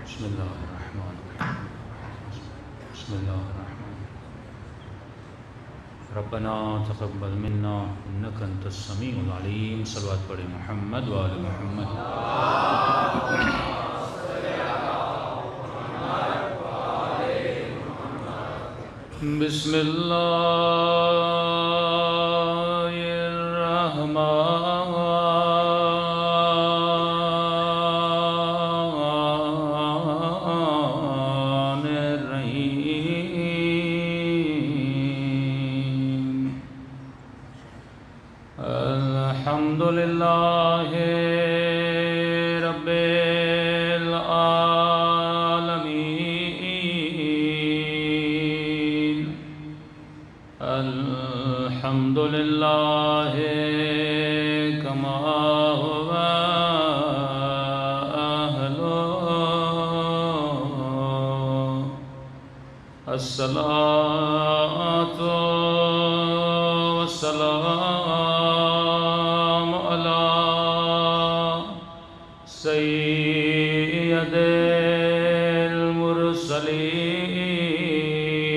بسم اللہ الرحمن الرحیم بسم اللہ الرحمن ربنا تقبل منا انک انت السمیع العلیم صلوات پڑھیں محمد و آل محمد بسم اللہ الحمد للہ رب العالمین الحمد للہ کما هو اہلہ الصلاۃ والسلام علی سید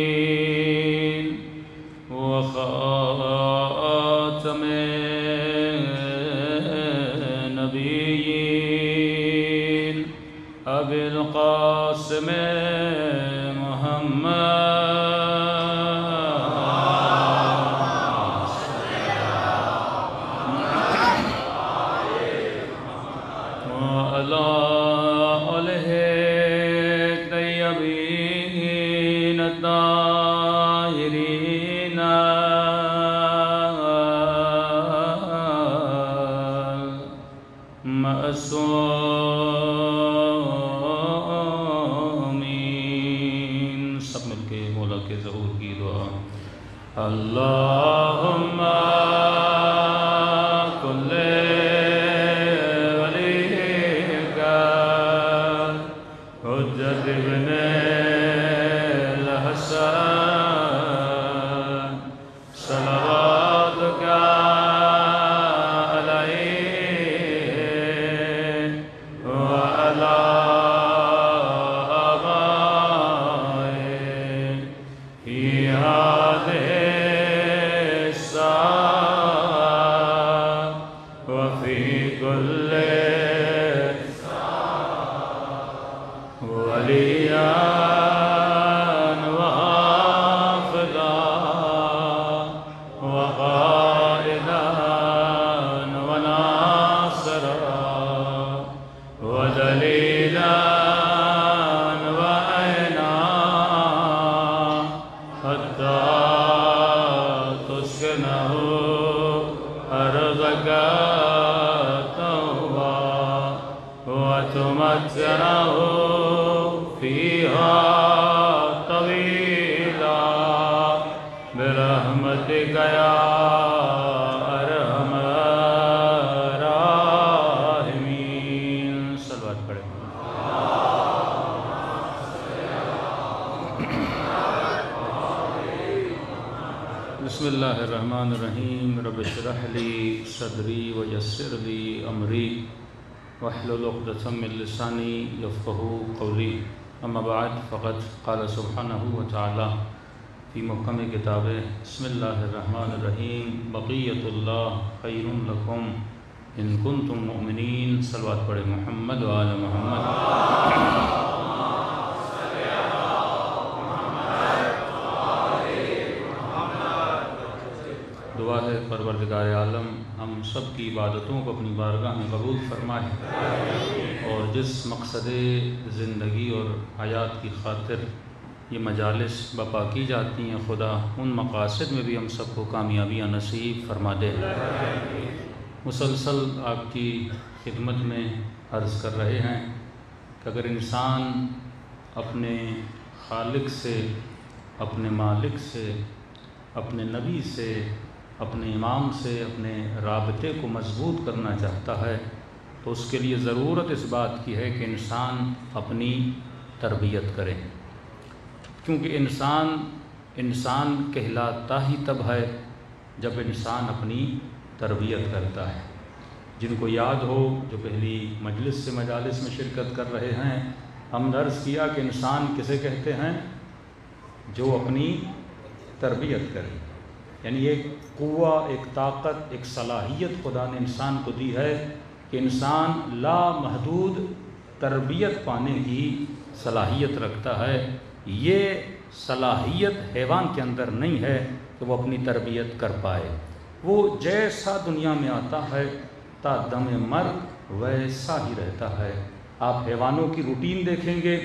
المرسلین وخاتم النبیین ابی القاسم محمد طیبین الطاہرین معصومین سب مل کے مولا کے ظہور کی دعا اللہم حجت ابن الحسن صلواتک علیہ وعلی آبائہ فی هذه الساعة وفي كل وليان وحافظا وقائدا وناصرا ودليلا وعينا حتى تسكنه أرضك طوعا وتمتعه فيها طويلا برحمتك يا أرحم الراحمين صلوات پڑھیں بسم اللہ الرحمن الرحیم رب اشرح لی صدری ویسر لی امری واحلل عقدۃ من لسانی یفقهوا قولی اما بعد فقد قال سبحانہ وتعالی فی محکم کتابہ بسم اللہ الرحمن الرحیم بقیۃ اللہ خیر لکم ان کنتم مؤمنین صلوات پڑھیں محمد و آل محمد دعا ہے پروردگار عالم ہم سب کی عبادتوں کو اپنی بارگاہ میں قبول فرمائے اور جس مقصد زندگی اور حیات کی خاطر یہ مجالس بپا کی جاتی ہیں خدا ان مقاصد میں بھی ہم سب کو کامیابیاں نصیب فرما دے مسلسل آپ کی خدمت میں عرض کر رہے ہیں کہ اگر انسان اپنے خالق سے اپنے مالک سے اپنے نبی سے اپنے امام سے اپنے رابطے کو مضبوط کرنا چاہتا ہے تو اس کے لیے ضرورت اس بات کی ہے کہ انسان اپنی تربیت کرے کیونکہ انسان کہلاتا ہی تب ہے جب انسان اپنی تربیت کرتا ہے جن کو یاد ہو جو پہلی مجلس سے مجالس میں شرکت کر رہے ہیں ہم نے عرض کیا کہ انسان کسے کہتے ہیں؟ جو اپنی تربیت کرے، یعنی ایک قوہ، ایک طاقت، ایک صلاحیت خدا نے انسان کو دی ہے کہ انسان لامحدود تربیت پانے کی صلاحیت رکھتا ہے۔ یہ صلاحیت حیوان کے اندر نہیں ہے کہ وہ اپنی تربیت کر پائے۔ وہ جیسا دنیا میں آتا ہے تا دم مرگ ویسا ہی رہتا ہے۔ آپ حیوانوں کی روٹین دیکھیں گے،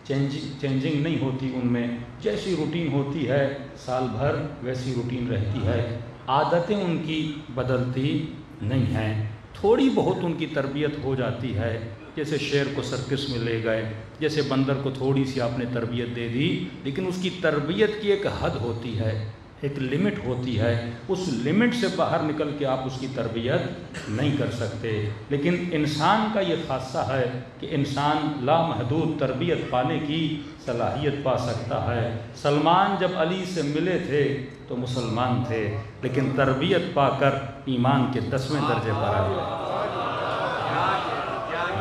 چینجنگ نہیں ہوتی ان میں، جیسی روٹین ہوتی ہے سال بھر ویسی روٹین رہتی ہے، عادتیں ان کی بدلتی نہیں ہیں۔ تھوڑی بہت ان کی تربیت ہو جاتی ہے، جیسے شیر کو سرکس میں لے گئے، جیسے بندر کو تھوڑی سی آپ نے تربیت دے دی، لیکن اس کی تربیت کی ایک حد ہوتی ہے، ایک لمٹ ہوتی ہے، اس لمٹ سے باہر نکل کے آپ اس کی تربیت نہیں کر سکتے۔ لیکن انسان کا یہ خاصہ ہے کہ انسان لامحدود تربیت پانے کی صلاحیت پا سکتا ہے۔ سلمان جب علی سے ملے تھے تو مسلمان تھے، لیکن تربیت پا کر ایمان کے 10ویں درجے پر آ گئے۔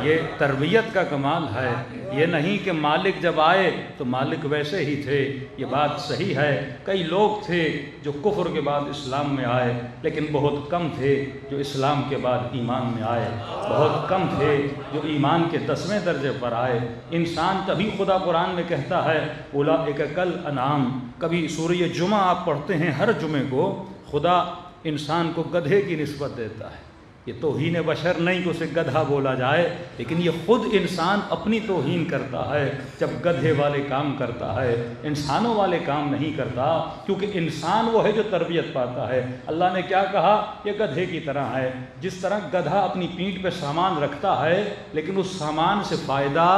یہ تربیت کا کمال ہے، یہ نہیں کہ مالک جب آئے تو مالک ویسے ہی تھے۔ یہ بات صحیح ہے، کئی لوگ تھے جو کفر کے بعد اسلام میں آئے، لیکن بہت کم تھے جو اسلام کے بعد ایمان میں آئے، بہت کم تھے جو ایمان کے 10ویں درجے پر آئے۔ انسان تبھی خدا قرآن میں کہتا ہے اولئک کالانعام۔ کبھی سورہ جمعہ آپ پڑھتے ہیں، ہر جمعے کو خدا انسان کو گدھے کی نسبت دیتا ہے۔ یہ توہین بشر نہیں کہ اسے گدھا بولا جائے، لیکن یہ خود انسان اپنی توہین کرتا ہے جب گدھے والے کام کرتا ہے، انسانوں والے کام نہیں کرتا، کیونکہ انسان وہ ہے جو تربیت پاتا ہے۔ اللہ نے کیا کہا؟ یہ گدھے کی طرح ہے۔ جس طرح گدھا اپنی پیٹھ پہ سامان رکھتا ہے لیکن اس سامان سے فائدہ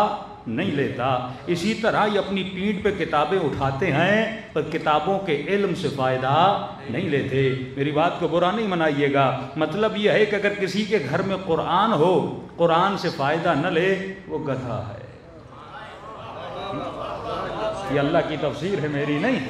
نہیں لیتا، اسی طرح یہ اپنی پیٹھ پہ کتابیں اٹھاتے ہیں پر کتابوں کے علم سے فائدہ نہیں لیتے۔ میری بات کو برا نہیں منائیے گا، مطلب یہ ہے کہ اگر کسی کے گھر میں قرآن ہو، قرآن سے فائدہ نہ لے، وہ گدھا ہے۔ یہ اللہ کی تفسیر ہے، میری نہیں۔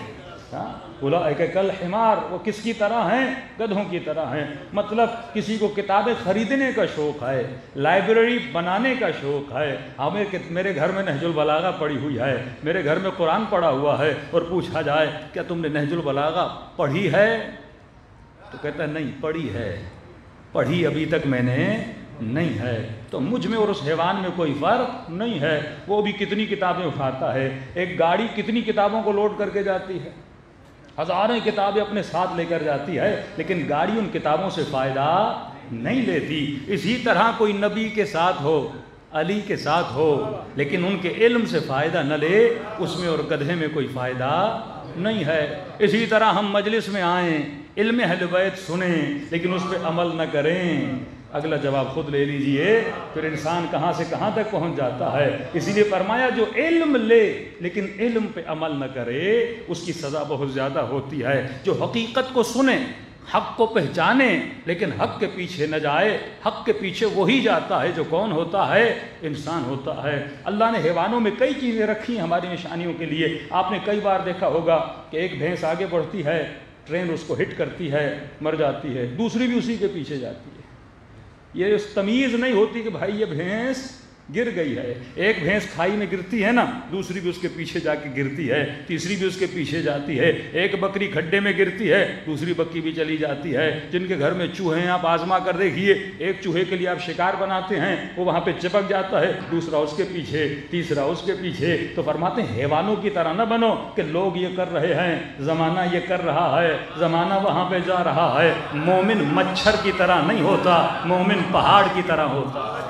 اولئک کالحمار، وہ کس کی طرح ہیں؟ گدھوں کی طرح ہیں۔ مطلب کسی کو کتابیں خریدنے کا شوق ہے، لائبریری بنانے کا شوق ہے، ہمیں میرے گھر میں نہج البلاغہ پڑھی ہوئی ہے، میرے گھر میں قرآن پڑھا ہوا ہے، اور پوچھا جائے کیا تم نے نہج البلاغہ پڑھی ہے؟ تو کہتا ہے نہیں پڑھی ہے، پڑھی ابھی تک میں نے نہیں ہے۔ تو مجھ میں اور اس حیوان میں کوئی فرق نہیں ہے۔ وہ بھی کتنی کتابیں اٹھاتا ہے، ایک گاڑی کتنی کتابوں کو لوڈ کر کے جاتی ہے، ہزاریں کتابیں اپنے ساتھ لے کر جاتی ہے، لیکن گاڑی ان کتابوں سے فائدہ نہیں لیتی۔ اسی طرح کوئی نبی کے ساتھ ہو، علی کے ساتھ ہو، لیکن ان کے علم سے فائدہ نہ لے، اس میں اور گدھے میں کوئی فائدہ نہیں ہے۔ اسی طرح ہم مجلس میں آئیں، علم اہل بیت سنیں، لیکن اس پہ عمل نہ کریں، اگلا جواب خود لے لیجئے، پھر انسان کہاں سے کہاں تک پہنچ جاتا ہے۔ اسی لیے فرمایا جو علم لے لیکن علم پہ عمل نہ کرے، اس کی سزا بہت زیادہ ہوتی ہے۔ جو حقیقت کو سنے، حق کو پہچانے، لیکن حق کے پیچھے نہ جائے، حق کے پیچھے وہی جاتا ہے جو کون ہوتا ہے؟ انسان ہوتا ہے۔ اللہ نے حیوانوں میں کئی چیزیں رکھی ہیں ہماری نشانیوں کے لیے۔ آپ نے کئی بار دیکھا ہوگا کہ ایک بھینس آگے بڑھتی ہے، ٹرین اس کو ہٹ کرتی ہے، مر جاتی ہے، دوسری بھی اسی کے پیچھے جاتی ہے۔ یہ تمیز نہیں ہوتی کہ بھائی یہ بھینس گر گئی ہے۔ ایک بھینس کھائی میں گرتی ہے نا، دوسری بھی اس کے پیچھے جا کے گرتی ہے، تیسری بھی اس کے پیچھے جاتی ہے۔ ایک بکری کھڈے میں گرتی ہے، دوسری بکری بھی چلی جاتی ہے۔ جن کے گھر میں چوہے ہیں آپ آزما کر دیکھیے، ایک چوہے کے لیے آپ شکار بناتے ہیں، وہ وہاں پہ چپک جاتا ہے، دوسرا اس کے پیچھے، تیسرا اس کے پیچھے۔ تو فرماتے ہیں حیوانوں کی طرح نہ بنو کہ لوگ یہ کر رہے ہیں، زمانہ یہ کر رہا ہے، زمانہ وہاں پہ جا رہا ہے۔ مومن مچھر کی طرح نہیں ہوتا، مومن پہاڑ کی طرح ہوتا ہے۔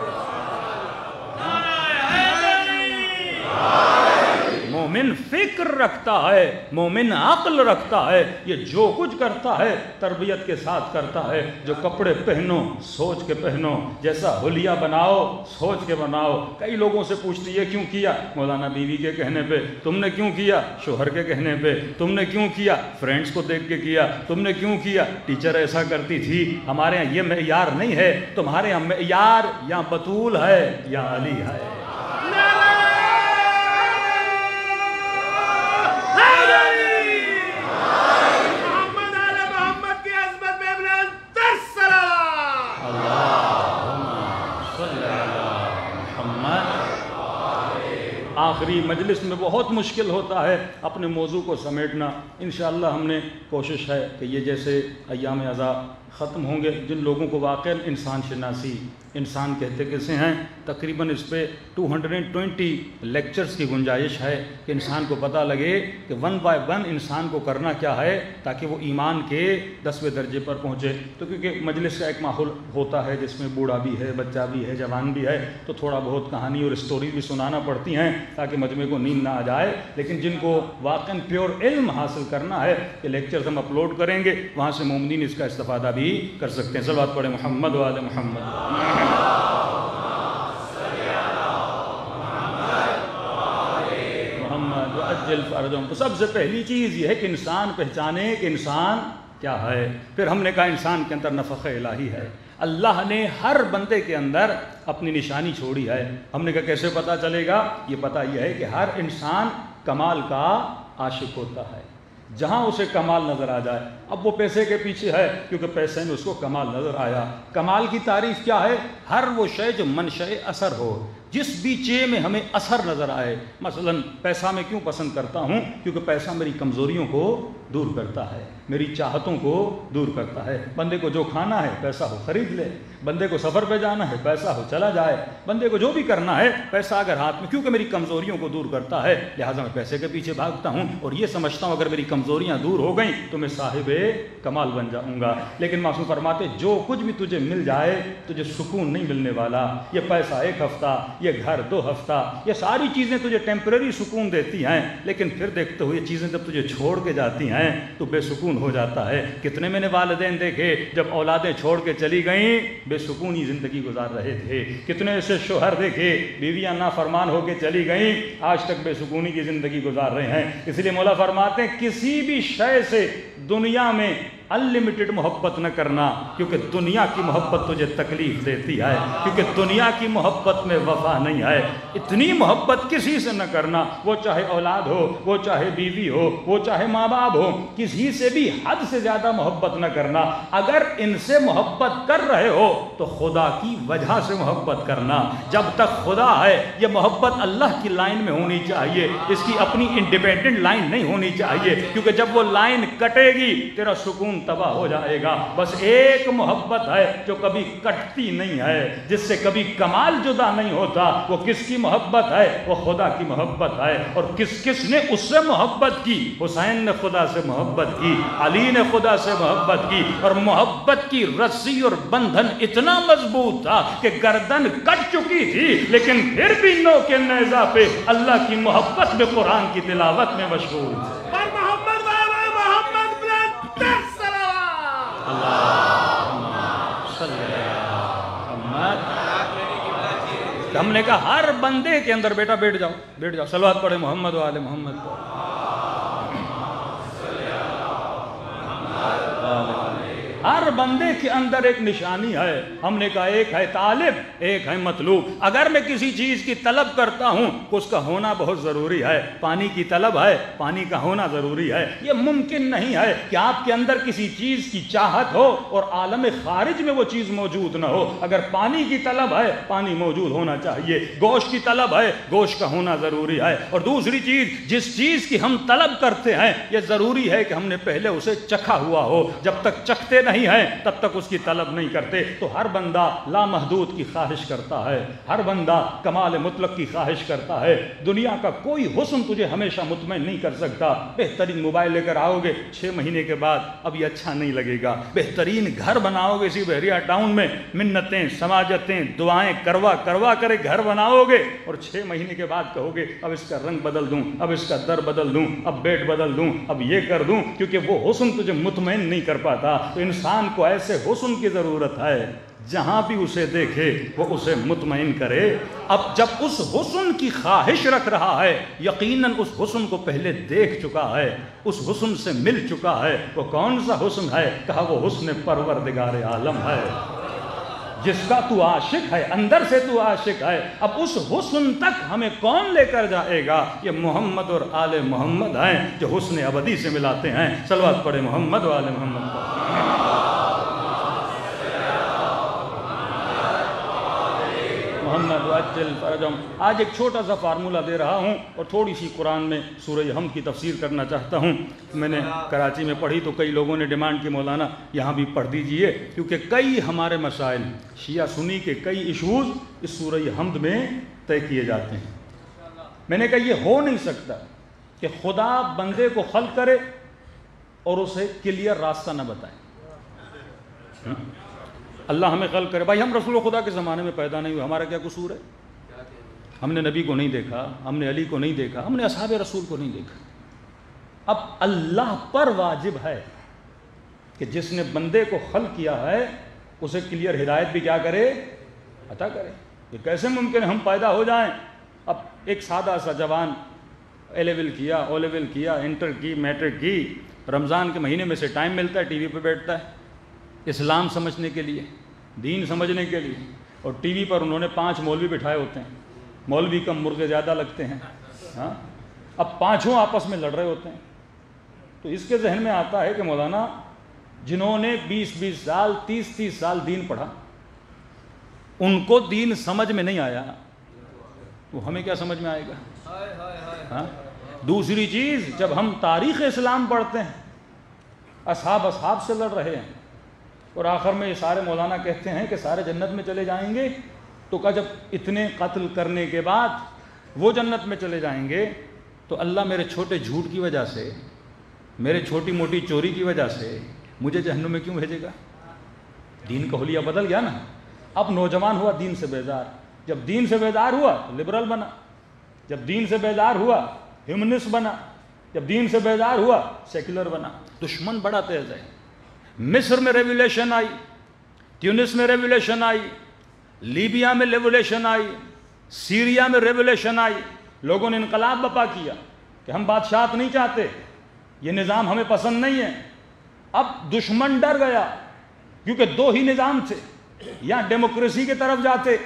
مومن فکر رکھتا ہے، مومن عقل رکھتا ہے، یہ جو کچھ کرتا ہے تربیت کے ساتھ کرتا ہے۔ جو کپڑے پہنو سوچ کے پہنو، جیسا حلیہ بناؤ سوچ کے بناؤ۔ کئی لوگوں سے پوچھتی ہے کیوں کیا؟ مولانا بیوی کے کہنے پہ۔ تم نے کیوں کیا؟ شوہر کے کہنے پہ۔ تم نے کیوں کیا؟ فرینڈز کو دیکھ کے کیا۔ تم نے کیوں کیا؟ ٹیچر ایسا کرتی تھی۔ ہمارے ہاں یہ معیار نہیں ہے، تمہارے ہاں معیار یا بطول ہے یا علی ہے۔ آخری مجلس میں بہت مشکل ہوتا ہے اپنے موضوع کو سمیٹنا۔ انشاءاللہ ہم نے کوشش ہے کہ یہ جیسے ایام عزا ختم ہوں گے، جن لوگوں کو واقعاً انسان شناسی، انسان کہتے کیسے ہیں، تقریباً اس پہ 220 لیکچرز کی گنجائش ہے کہ انسان کو پتہ لگے کہ 1 بائی 1 انسان کو کرنا کیا ہے تاکہ وہ ایمان کے 10ویں درجے پر پہنچے۔ تو کیونکہ مجلس کا ایک ماحول ہوتا ہے جس میں بوڑھا بھی ہے، بچہ بھی ہے، جوان بھی ہے، تو تھوڑا بہت کہانی اور اسٹوری بھی سنانا پڑتی ہیں تاکہ مجمع کو نیند نہ آ جائے۔ لیکن جن کو واقعاً پیور علم حاصل کرنا ہے، یہ لیکچرز ہم اپلوڈ کریں گے، وہاں سے مومنین اس کا استفادہ بھی کر سکتے ہیں۔ صلوات پڑھیں محمد و آل محمد۔ تو سب سے پہلی چیز یہ ہے کہ انسان پہچانے کہ انسان کیا ہے۔ پھر ہم نے کہا انسان کے اندر نفخ الہی ہے، اللہ نے ہر بندے کے اندر اپنی نشانی چھوڑی ہے۔ ہم نے کہا کیسے پتہ چلے گا؟ یہ پتہ یہ ہے کہ ہر انسان کمال کا عاشق ہوتا ہے، جہاں اسے کمال نظر آ جائے۔ اب وہ پیسے کے پیچھے ہے کیونکہ پیسے میں اس کو کمال نظر آیا۔ کمال کی تعریف کیا ہے؟ ہر وہ شے جو منشأ اثر ہو، جس بھی چیز میں ہمیں اثر نظر آئے۔ مثلا پیسہ میں کیوں پسند کرتا ہوں؟ کیونکہ پیسہ میری کمزوریوں کو دور کرتا ہے، میری چاہتوں کو دور کرتا ہے۔ بندے کو جو کھانا ہے پیسہ ہو خرید لے، بندے کو سفر پہ جانا ہے پیسہ ہو چلا جائے، بندے کو جو بھی کرنا ہے پیسہ اگر ہاتھ میں، کیونکہ میری کمزوریوں کو دور کرتا ہے، لہٰذا میں پیسے کے پیچھے بھاگتا ہوں اور یہ سمجھتا ہوں اگر میری کمزوریاں دور ہو گئیں تو میں صاحب کمال بن جاؤں گا۔ لیکن معصوم فرماتے جو کچھ بھی تجھے مل جائے تجھے سکون نہیں ملنے والا۔ یہ پیسہ 1 ہفتہ، یہ گھر 2 ہفتہ، یہ ساری چیزیں تجھے ٹیمپریری سکون دیتی ہیں، لیکن پھر دیکھتے ہوئے چیزیں جب تجھے چھوڑ کے جاتی ہیں تو بے سکون ہو جاتا ہے۔ کتنے میں نے والدین دیکھے جب اولادیں چھوڑ کے چلی گئیں بے سکونی زندگی گزار رہے تھے، کتنے ایسے شوہر دیکھے بیویاں نافرمان ہو کے چلی گئیں آج تک بے سکونی کی زندگی گزار رہے ہیں۔ اس لیے مولا فرماتے ہیں کسی بھی شے سے دنیا میں انلمیٹڈ محبت نہ کرنا، کیونکہ دنیا کی محبت تجھے تکلیف دیتی ہے، کیونکہ دنیا کی محبت میں وفا نہیں ہے۔ اتنی محبت کسی سے نہ کرنا، وہ چاہے اولاد ہو، وہ چاہے بیوی ہو، وہ چاہے ماں باپ ہو، کسی سے بھی حد سے زیادہ محبت نہ کرنا۔ اگر ان سے محبت کر رہے ہو تو خدا کی وجہ سے محبت کرنا۔ جب تک خدا ہے یہ محبت اللہ کی لائن میں ہونی چاہیے، اس کی اپنی انڈیپینڈنٹ لائن نہیں ہونی چاہیے، کیونکہ جب وہ لائن کٹے گی تیرا سکون تباہ ہو جائے گا۔ بس ایک محبت ہے جو کبھی کٹتی نہیں ہے، جس سے کبھی کمال جدا نہیں ہوتا۔ وہ کس کی محبت ہے؟ وہ خدا کی محبت ہے۔ اور کس نے اس سے محبت کی؟ حسین نے خدا سے محبت کی، علی نے خدا سے محبت کی، اور محبت کی رسی اور بندھن اتنا مضبوط تھا کہ گردن کٹ چکی تھی لیکن پھر بھی نو کے نیزہ پہ اللہ کی محبت میں قرآن کی تلاوت میں مشغول تھے۔ ہم نے کہا ہر بندے کے اندر بیٹا بیٹھ جاؤ صلوات پڑھے محمد و آل محمد کو۔ ہر بندے کے اندر ایک نشانی ہے۔ ہم نے کہا ایک ہے طالب، ایک ہے مطلوب۔ اگر میں کسی چیز کی طلب کرتا ہوں تو اس کا ہونا بہت ضروری ہے۔ پانی کی طلب ہے، پانی کا ہونا ضروری ہے۔ یہ ممکن نہیں ہے کہ آپ کے اندر کسی چیز کی چاہت ہو اور عالم خارج میں وہ چیز موجود نہ ہو۔ اگر پانی کی طلب ہے پانی موجود ہونا چاہیے، گوشت کی طلب ہے گوشت کا ہونا ضروری ہے۔ اور دوسری چیز جس چیز کی ہم طلب کرتے ہیں یہ ضروری ہے کہ ہم نے پہلے اسے چکھا ہوا ہو۔ جب تک چکھتے نہیں ہیں تب تک اس کی طلب نہیں کرتے۔ تو ہر بندہ لامحدود کی خواہش کرتا ہے، ہر بندہ کمال مطلق کی خواہش کرتا ہے۔ دنیا کا کوئی حسن تجھے ہمیشہ مطمئن نہیں کر سکتا۔ بہترین موبائل لے کر آؤ گے 6 مہینے کے بعد اب یہ اچھا نہیں لگے گا۔ بہترین گھر بناؤ گے اسی بحریہ ٹاؤن میں، منتیں سماجتیں دعائیں کروا کر گھر بناؤ گے اور 6 مہینے کے بعد کہو گے اب اس کا رنگ بدل دوں، اب اس کا در بدل دوں، اب بیڈ بدل دوں، اب یہ کر دوں، کیونکہ وہ حسن تجھے مطمئن نہیں کر پاتا۔ تو انسان کو ایسے حسن کی ضرورت ہے جہاں بھی اسے دیکھے وہ اسے مطمئن کرے۔ اب جب اس حسن کی خواہش رکھ رہا ہے یقیناً اس حسن کو پہلے دیکھ چکا ہے، اس حسن سے مل چکا ہے۔ وہ کون سا حسن ہے؟ کہا وہ حسن پروردگار عالم ہے، جس کا تو عاشق ہے، اندر سے تو عاشق ہے۔ اب اس حسن تک ہمیں کون لے کر جائے گا؟ یہ محمد اور آل محمد ہیں جو حسن ابدی سے ملاتے ہیں۔ صلوات پڑھے محمد و آل محمد کو۔ محمد وعجل فرجهم۔ آج ایک چھوٹا سا فارمولہ دے رہا ہوں اور تھوڑی سی قرآن میں سورہ حمد کی تفسیر کرنا چاہتا ہوں۔ میں نے کراچی میں پڑھی تو کئی لوگوں نے ڈیمانڈ کی مولانا یہاں بھی پڑھ دیجئے، کیونکہ کئی ہمارے مسائل شیعہ سنی کے کئی ایشوز اس سورہ حمد میں طے کیے جاتے ہیں۔ میں نے کہا یہ ہو نہیں سکتا کہ خدا بندے کو خلق کرے اور اسے کلیئر راستہ نہ بتائے۔ اللہ ہمیں خلق کرے، بھائی ہم رسول خدا کے زمانے میں پیدا نہیں ہوئے، ہمارا کیا قصور ہے؟ ہم نے نبی کو نہیں دیکھا، ہم نے علی کو نہیں دیکھا، ہم نے اصحاب رسول کو نہیں دیکھا۔ اب اللہ پر واجب ہے کہ جس نے بندے کو خلق کیا ہے اسے کلیئر ہدایت بھی کیا کرے؟ عطا کرے۔ یہ کیسے ممکن ہے ہم پیدا ہو جائیں؟ اب ایک سادہ سا جوان اے لیول کیا، او لیول کیا، انٹر کی، میٹرک کی، رمضان کے مہینے میں سے ٹائم ملتا ہے، ٹی وی پہ بیٹھتا ہے اسلام سمجھنے کے لیے، دین سمجھنے کے لیے، اور ٹی وی پر انہوں نے 5 مولوی بٹھائے ہوتے ہیں، مولوی کم مرغے زیادہ لگتے ہیں، ہاں اب پانچوں آپس میں لڑ رہے ہوتے ہیں۔ تو اس کے ذہن میں آتا ہے کہ مولانا جنہوں نے 20 سال 30 سال دین پڑھا ان کو دین سمجھ میں نہیں آیا، وہ ہمیں کیا سمجھ میں آئے گا؟ ہاں؟ دوسری چیز، جب ہم تاریخ اسلام پڑھتے ہیں اصحاب سے لڑ رہے ہیں اور آخر میں یہ سارے مولانا کہتے ہیں کہ سارے جنت میں چلے جائیں گے، تو کہا جب اتنے قتل کرنے کے بعد وہ جنت میں چلے جائیں گے تو اللہ میرے چھوٹے جھوٹ کی وجہ سے، میرے چھوٹی موٹی چوری کی وجہ سے مجھے جہنم میں کیوں بھیجے گا؟ دین کا حلیہ بدل گیا نا۔ اب نوجوان ہوا دین سے بیزار، جب دین سے بیزار ہوا تو لبرل بنا، جب دین سے بیزار ہوا ہیومنسٹ بنا، جب دین سے بیزار ہوا سیکولر بنا۔ دشمن بڑا تیز ہے۔ مصر میں ریولیشن آئی، تیونس میں ریولیشن آئی، لیبیا میں ریولیشن آئی، سیریا میں ریولیشن آئی، لوگوں نے انقلاب برپا کیا کہ ہم بادشاہت نہیں چاہتے، یہ نظام ہمیں پسند نہیں ہے۔ اب دشمن ڈر گیا کیونکہ 2 ہی نظام تھے، یا ڈیموکریسی کی طرف جاتے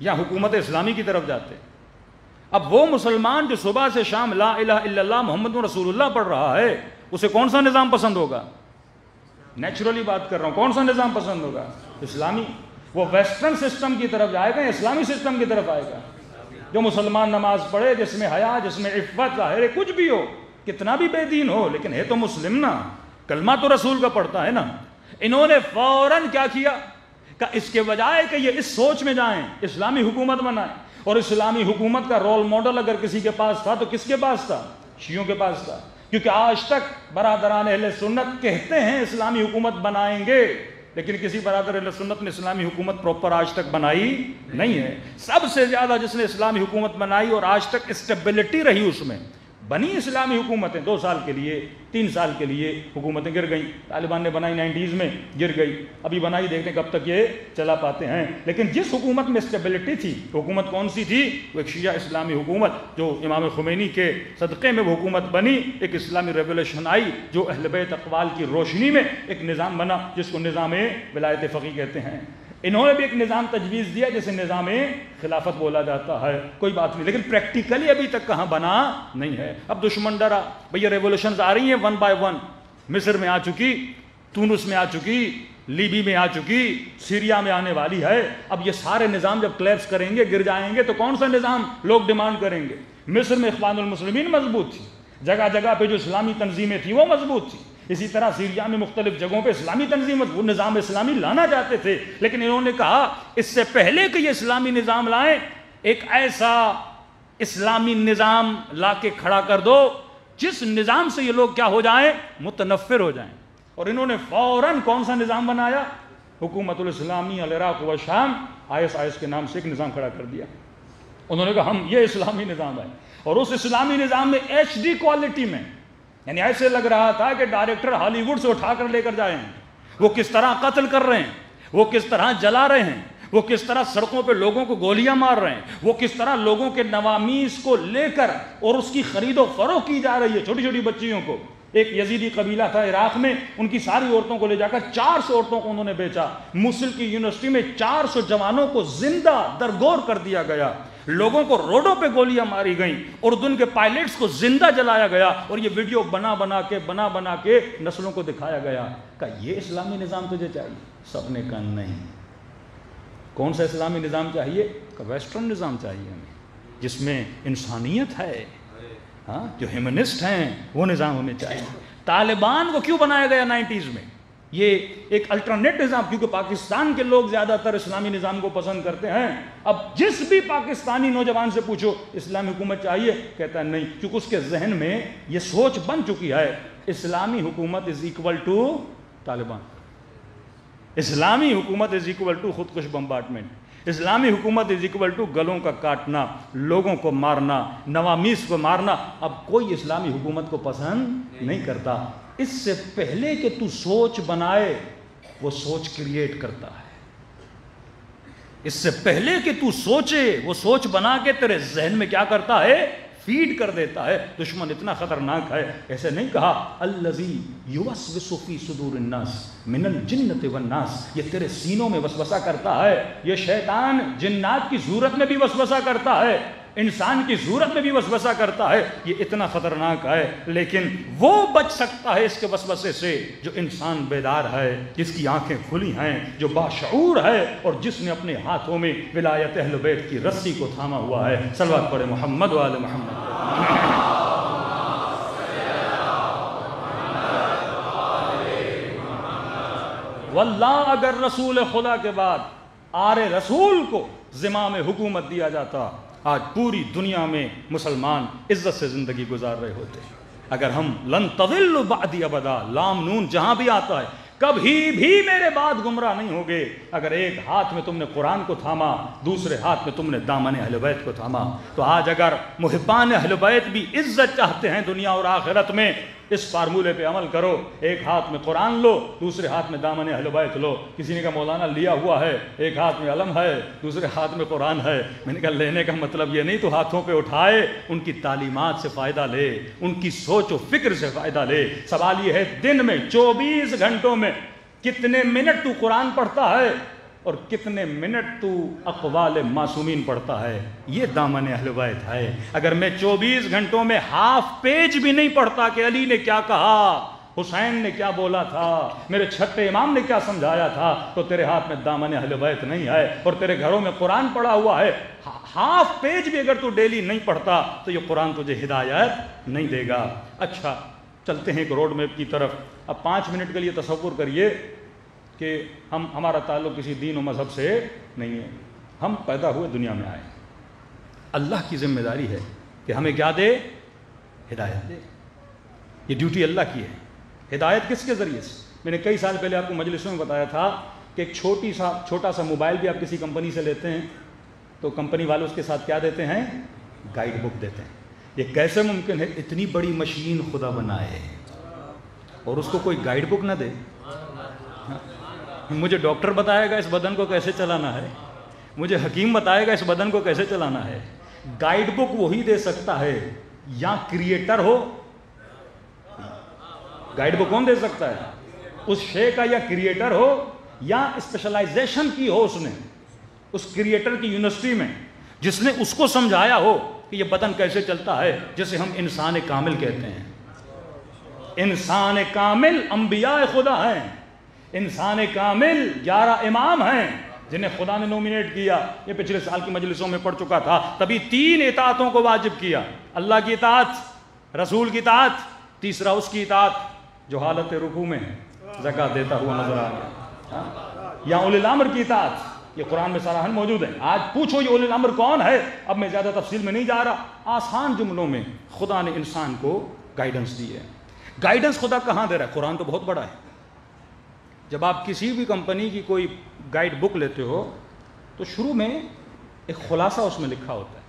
یا حکومت اسلامی کی طرف جاتے۔ اب وہ مسلمان جو صبح سے شام لا الہ الا اللہ محمد رسول اللہ پڑھ رہا ہے، اسے کون سا نظام پسند ہوگا؟ نیچرلی بات کر رہا ہوں، کون سا نظام پسند ہوگا؟ اسلامی۔ وہ ویسٹرن سسٹم کی طرف جائے گا یا اسلامی سسٹم کی طرف آئے گا؟ جو مسلمان نماز پڑھے، جس میں حیا، جس میں عفت ظاہر ہے، کچھ بھی ہو، کتنا بھی بے دین ہو، لیکن ہے تو مسلم نا، کلمہ تو رسول کا پڑھتا ہے نا۔ انہوں نے فوراً کیا کیا کہ اس کے بجائے کہ یہ اس سوچ میں جائیں اسلامی حکومت بنائیں، اور اسلامی حکومت کا رول ماڈل اگر کسی کے پاس تھا تو کس کے پاس تھا؟ شیعوں کے پاس تھا، کیونکہ آج تک برادران اہل سنت کہتے ہیں اسلامی حکومت بنائیں گے، لیکن کسی برادر اہل سنت نے اسلامی حکومت پراپر آج تک بنائی نہیں ہے۔ سب سے زیادہ جس نے اسلامی حکومت بنائی اور آج تک اسٹیبلٹی رہی اس میں، بنی اسلامی حکومتیں 2 سال کے لیے 3 سال کے لیے حکومتیں گر گئیں، طالبان نے بنائی 90s میں گر گئی، ابھی بنائی، دیکھتے ہیں کب تک یہ چلا پاتے ہیں۔ لیکن جس حکومت میں اسٹیبلٹی تھی، حکومت کون سی تھی؟ وہ ایک شیعہ اسلامی حکومت جو امام خمینی کے صدقے میں وہ حکومت بنی، ایک اسلامی ریولیوشن آئی جو اہل بیت اقوال کی روشنی میں ایک نظام بنا جس کو نظام ولایت فقیہ کہتے ہیں۔ انہوں نے بھی ایک نظام تجویز دیا جسے نظام خلافت بولا جاتا ہے، کوئی بات نہیں، لیکن پریکٹیکلی ابھی تک کہاں بنا نہیں ہے۔ اب دشمن ڈرا، بھئی ریولوشنز آ رہی ہیں 1 by 1، مصر میں آ چکی، تونس میں آ چکی، لیبی میں آ چکی، سیریا میں آنے والی ہے۔ اب یہ سارے نظام جب کلیپس کریں گے، گر جائیں گے، تو کون سا نظام لوگ ڈیمانڈ کریں گے؟ مصر میں اخوان المسلمین مضبوط تھی، جگہ جگہ پہ جو اسلامی تنظیمیں تھیں وہ مضبوط تھی، اسی طرح سیریا میں مختلف جگہوں پہ اسلامی تنظیمیں، وہ نظام اسلامی لانا چاہتے تھے، لیکن انہوں نے کہا اس سے پہلے کہ یہ اسلامی نظام لائیں، ایک ایسا اسلامی نظام لا کے کھڑا کر دو جس نظام سے یہ لوگ کیا ہو جائیں؟ متنفر ہو جائیں۔ اور انہوں نے فوراً کون سا نظام بنایا؟ حکومت الاسلامی العراق و شام، IS کے نام سے ایک نظام کھڑا کر دیا۔ انہوں نے کہا ہم یہ اسلامی نظام ہے، اور اس اسلامی نظام میں HD کوالٹی میں، یعنی ایسے لگ رہا تھا کہ ڈائریکٹر ہالی ووڈ سے اٹھا کر لے کر جائیں، وہ کس طرح قتل کر رہے ہیں، وہ کس طرح جلا رہے ہیں، وہ کس طرح سڑکوں پہ لوگوں کو گولیاں مار رہے ہیں، وہ کس طرح لوگوں کے نوامیس کو لے کر اور اس کی خرید و فروخت کی جا رہی ہے، چھوٹی چھوٹی بچیوں کو۔ ایک یزیدی قبیلہ تھا عراق میں، ان کی ساری عورتوں کو لے جا کر 400 عورتوں کو انہوں نے بیچا۔ موصل کی یونیورسٹی میں 400 جوانوں کو زندہ درگور کر دیا گیا، لوگوں کو روڈوں پہ گولیاں ماری گئیں، اردن کے پائلٹس کو زندہ جلایا گیا، اور یہ ویڈیو بنا بنا کے نسلوں کو دکھایا گیا۔ کہا یہ اسلامی نظام تجھے چاہیے؟ سب نے کہا نہیں، کون سا اسلامی نظام چاہیے؟ کہ ویسٹرن نظام چاہیے ہمیں، جس میں انسانیت ہے، ہاں، جو ہیومنسٹ ہیں وہ نظام ہمیں چاہیے۔ طالبان کو کیوں بنایا گیا 90s میں؟ یہ ایک الٹرنیٹ نظام، کیونکہ پاکستان کے لوگ زیادہ تر اسلامی نظام کو پسند کرتے ہیں۔ اب جس بھی پاکستانی نوجوان سے پوچھو اسلامی حکومت چاہیے، کہتا ہے نہیں، کیونکہ اس کے ذہن میں یہ سوچ بن چکی ہے اسلامی حکومت از ایکول ٹو طالبان، اسلامی حکومت از ایکول ٹو خودکش بمبارڈمنٹ، اسلامی حکومت از ایکول ٹو گلوں کا کاٹنا، لوگوں کو مارنا، نوامیس کو مارنا۔ اب کوئی اسلامی حکومت کو پسند نہیں کرتا۔ اس سے پہلے کہ تو سوچ بنائے وہ سوچ کریٹ کرتا ہے، اس سے پہلے کہ تو سوچے وہ سوچ بنا کے تیرے ذہن میں کیا کرتا ہے؟ فیڈ کر دیتا ہے۔ دشمن اتنا خطرناک ہے، ایسے نہیں کہا الذی یوسوس فی صدور الناس من الجنۃ والناس، یہ تیرے سینوں میں وسوسہ کرتا ہے۔ یہ شیطان جنات کی صورت میں بھی وسوسہ کرتا ہے، انسان کی صورت میں بھی وسوسہ کرتا ہے، یہ اتنا خطرناک ہے، لیکن وہ بچ سکتا ہے اس کے وسوسے سے جو انسان بیدار ہے، جس کی آنکھیں کھلی ہیں، جو باشعور ہے، اور جس نے اپنے ہاتھوں میں ولایت اہل بیت کی رسی کو تھاما ہوا ہے۔ صلوات پڑھے محمد و آل محمد۔ واللہ اگر رسول خدا کے بعد آر رسول کو زمام حکومت دیا جاتا، آج پوری دنیا میں مسلمان عزت سے زندگی گزار رہے ہوتے۔ اگر ہم لن تضلوا بعدی ابدا، لام نون جہاں بھی آتا ہے، کبھی بھی میرے بعد گمراہ نہیں ہوگے۔ اگر ایک ہاتھ میں تم نے قرآن کو تھاما، دوسرے ہاتھ میں تم نے دامن اہل بیت کو تھاما، تو آج اگر محبان اہل بیت بھی عزت چاہتے ہیں دنیا اور آخرت میں، اس فارمولے پہ عمل کرو، ایک ہاتھ میں قرآن لو، دوسرے ہاتھ میں دامن اہل بیت لو۔ کسی نے کہا مولانا لیا ہوا ہے، ایک ہاتھ میں علم ہے، دوسرے ہاتھ میں قرآن ہے۔ میں نے کہا لینے کا مطلب یہ نہیں تو ہاتھوں پہ اٹھائے، ان کی تعلیمات سے فائدہ لے، ان کی سوچ و فکر سے فائدہ لے۔ سوال یہ ہے دن میں 24 گھنٹوں میں کتنے منٹ تو قرآن پڑھتا ہے اور کتنے منٹ تو اقوال معصومین پڑھتا ہے؟ یہ دامن اہل بیت ہے۔ اگر میں 24 گھنٹوں میں ہاف پیج بھی نہیں پڑھتا کہ علی نے کیا کہا، حسین نے کیا بولا تھا، میرے چھٹے امام نے کیا سمجھایا تھا، تو تیرے ہاتھ میں دامن اہل بیت نہیں ہے، اور تیرے گھروں میں قرآن پڑھا ہوا ہے۔ ہاف پیج بھی اگر تو ڈیلی نہیں پڑھتا تو یہ قرآن تجھے ہدایت نہیں دے گا۔ اچھا چلتے ہیں ایک روڈ میپ کی طرف۔ اب 5 منٹ کے لیے تصور کریے کہ ہمارا تعلق کسی دین و مذہب سے نہیں ہے، ہم پیدا ہوئے دنیا میں آئے، اللہ کی ذمہ داری ہے کہ ہمیں کیا دے؟ ہدایت دے۔ یہ ڈیوٹی اللہ کی ہے۔ ہدایت کس کے ذریعے سے؟ میں نے کئی سال پہلے آپ کو مجلسوں میں بتایا تھا کہ ایک چھوٹا سا موبائل بھی آپ کسی کمپنی سے لیتے ہیں تو کمپنی والے اس کے ساتھ کیا دیتے ہیں؟ گائیڈ بک دیتے ہیں۔ یہ کیسے ممکن ہے اتنی بڑی مشین خدا بنائے اور اس کو کوئی گائیڈ بک نہ دے؟ مجھے ڈاکٹر بتائے گا اس بدن کو کیسے چلانا ہے، مجھے حکیم بتائے گا اس بدن کو کیسے چلانا ہے۔ گائیڈ بک وہی دے سکتا ہے یا کریٹر ہو۔ گائیڈ بک کون دے سکتا ہے؟ اس شے کا یا کریٹر ہو یا اسپیشلائزیشن کی ہو اس نے، اس کریٹر کی یونیورسٹی میں، جس نے اس کو سمجھایا ہو کہ یہ بدن کیسے چلتا ہے، جسے ہم انسان کامل کہتے ہیں۔ انسان کامل انبیاء خدا ہیں، انسان کامل 11 امام ہیں جنہیں خدا نے نومینیٹ کیا۔ یہ پچھلے سال کی مجلسوں میں پڑھ چکا تھا۔ تبھی 3 اطاعتوں کو واجب کیا، اللہ کی اطاعت، رسول کی اطاعت، تیسرا اس کی اطاعت جو حالت رکوع میں ہے، زکوٰۃ دیتا ہوا نظر آ گیا، یا اولی الامر کی اطاعت۔ یہ قرآن میں صراحاً موجود ہے۔ آج پوچھو یہ اولی الامر کون ہے، اب میں زیادہ تفصیل میں نہیں جا رہا۔ آسان جملوں میں خدا نے انسان کو گائیڈنس دی ہے۔ گائیڈنس خدا کہاں دے رہا ہے؟ قرآن تو بہت بڑا ہے۔ جب آپ کسی بھی کمپنی کی کوئی گائیڈ بک لیتے ہو تو شروع میں ایک خلاصہ اس میں لکھا ہوتا ہے،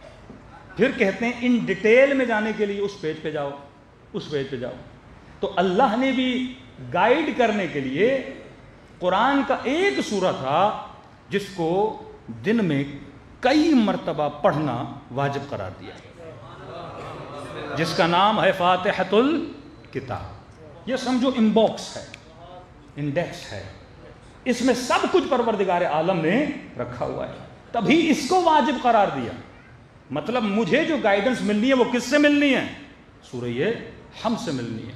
پھر کہتے ہیں ان ڈیٹیل میں جانے کے لیے اس پیج پہ جاؤ، اس پیج پہ جاؤ۔ تو اللہ نے بھی گائیڈ کرنے کے لیے قرآن کا ایک سورہ تھا جس کو دن میں کئی مرتبہ پڑھنا واجب قرار دیا، جس کا نام ہے فاتحۃ الکتاب۔ یہ سمجھو انباکس ہے، انڈیکس ہے، اس میں سب کچھ پروردگار عالم نے رکھا ہوا ہے، تبھی اس کو واجب قرار دیا۔ مطلب مجھے جو گائیڈنس ملنی ہے وہ کس سے ملنی ہے؟ سورہ حمد سے ملنی ہے۔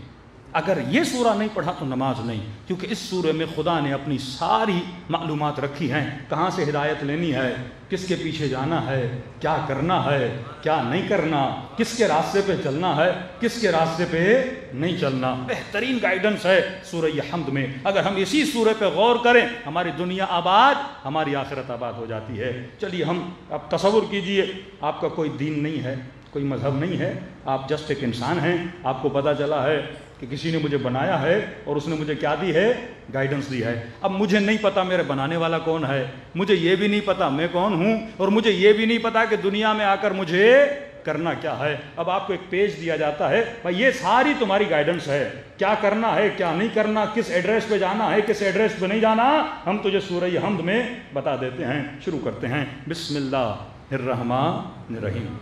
اگر یہ سورہ نہیں پڑھا تو نماز نہیں، کیونکہ اس سورہ میں خدا نے اپنی ساری معلومات رکھی ہیں، کہاں سے ہدایت لینی ہے، کس کے پیچھے جانا ہے، کیا کرنا ہے، کیا نہیں کرنا، کس کے راستے پہ چلنا ہے، کس کے راستے پہ نہیں چلنا۔ بہترین گائیڈنس ہے سورہ حمد میں۔ اگر ہم اسی سورہ پہ غور کریں، ہماری دنیا آباد، ہماری آخرت آباد ہو جاتی ہے۔ چلیے ہم اب تصور کیجئے، آپ کا کوئی دین نہیں ہے، کوئی مذہب نہیں ہے، آپ جسٹ ایک انسان ہیں، آپ کو پتہ چلا ہے کہ کسی نے مجھے بنایا ہے اور اس نے مجھے کیا دی ہے، گائیڈنس دی ہے۔ اب مجھے نہیں پتا میرے بنانے والا کون ہے، مجھے یہ بھی نہیں پتا میں کون ہوں، اور مجھے یہ بھی نہیں پتا کہ دنیا میں آ کر مجھے کرنا کیا ہے۔ اب آپ کو ایک پیج دیا جاتا ہے، بھائی یہ ساری تمہاری گائیڈنس ہے، کیا کرنا ہے، کیا نہیں کرنا، کس ایڈریس پہ جانا ہے، کس ایڈریس پہ نہیں جانا، ہم تجھے سورہ حمد میں بتا دیتے ہیں۔ شروع کرتے ہیں، بسم اللہ الرحمن الرحیم۔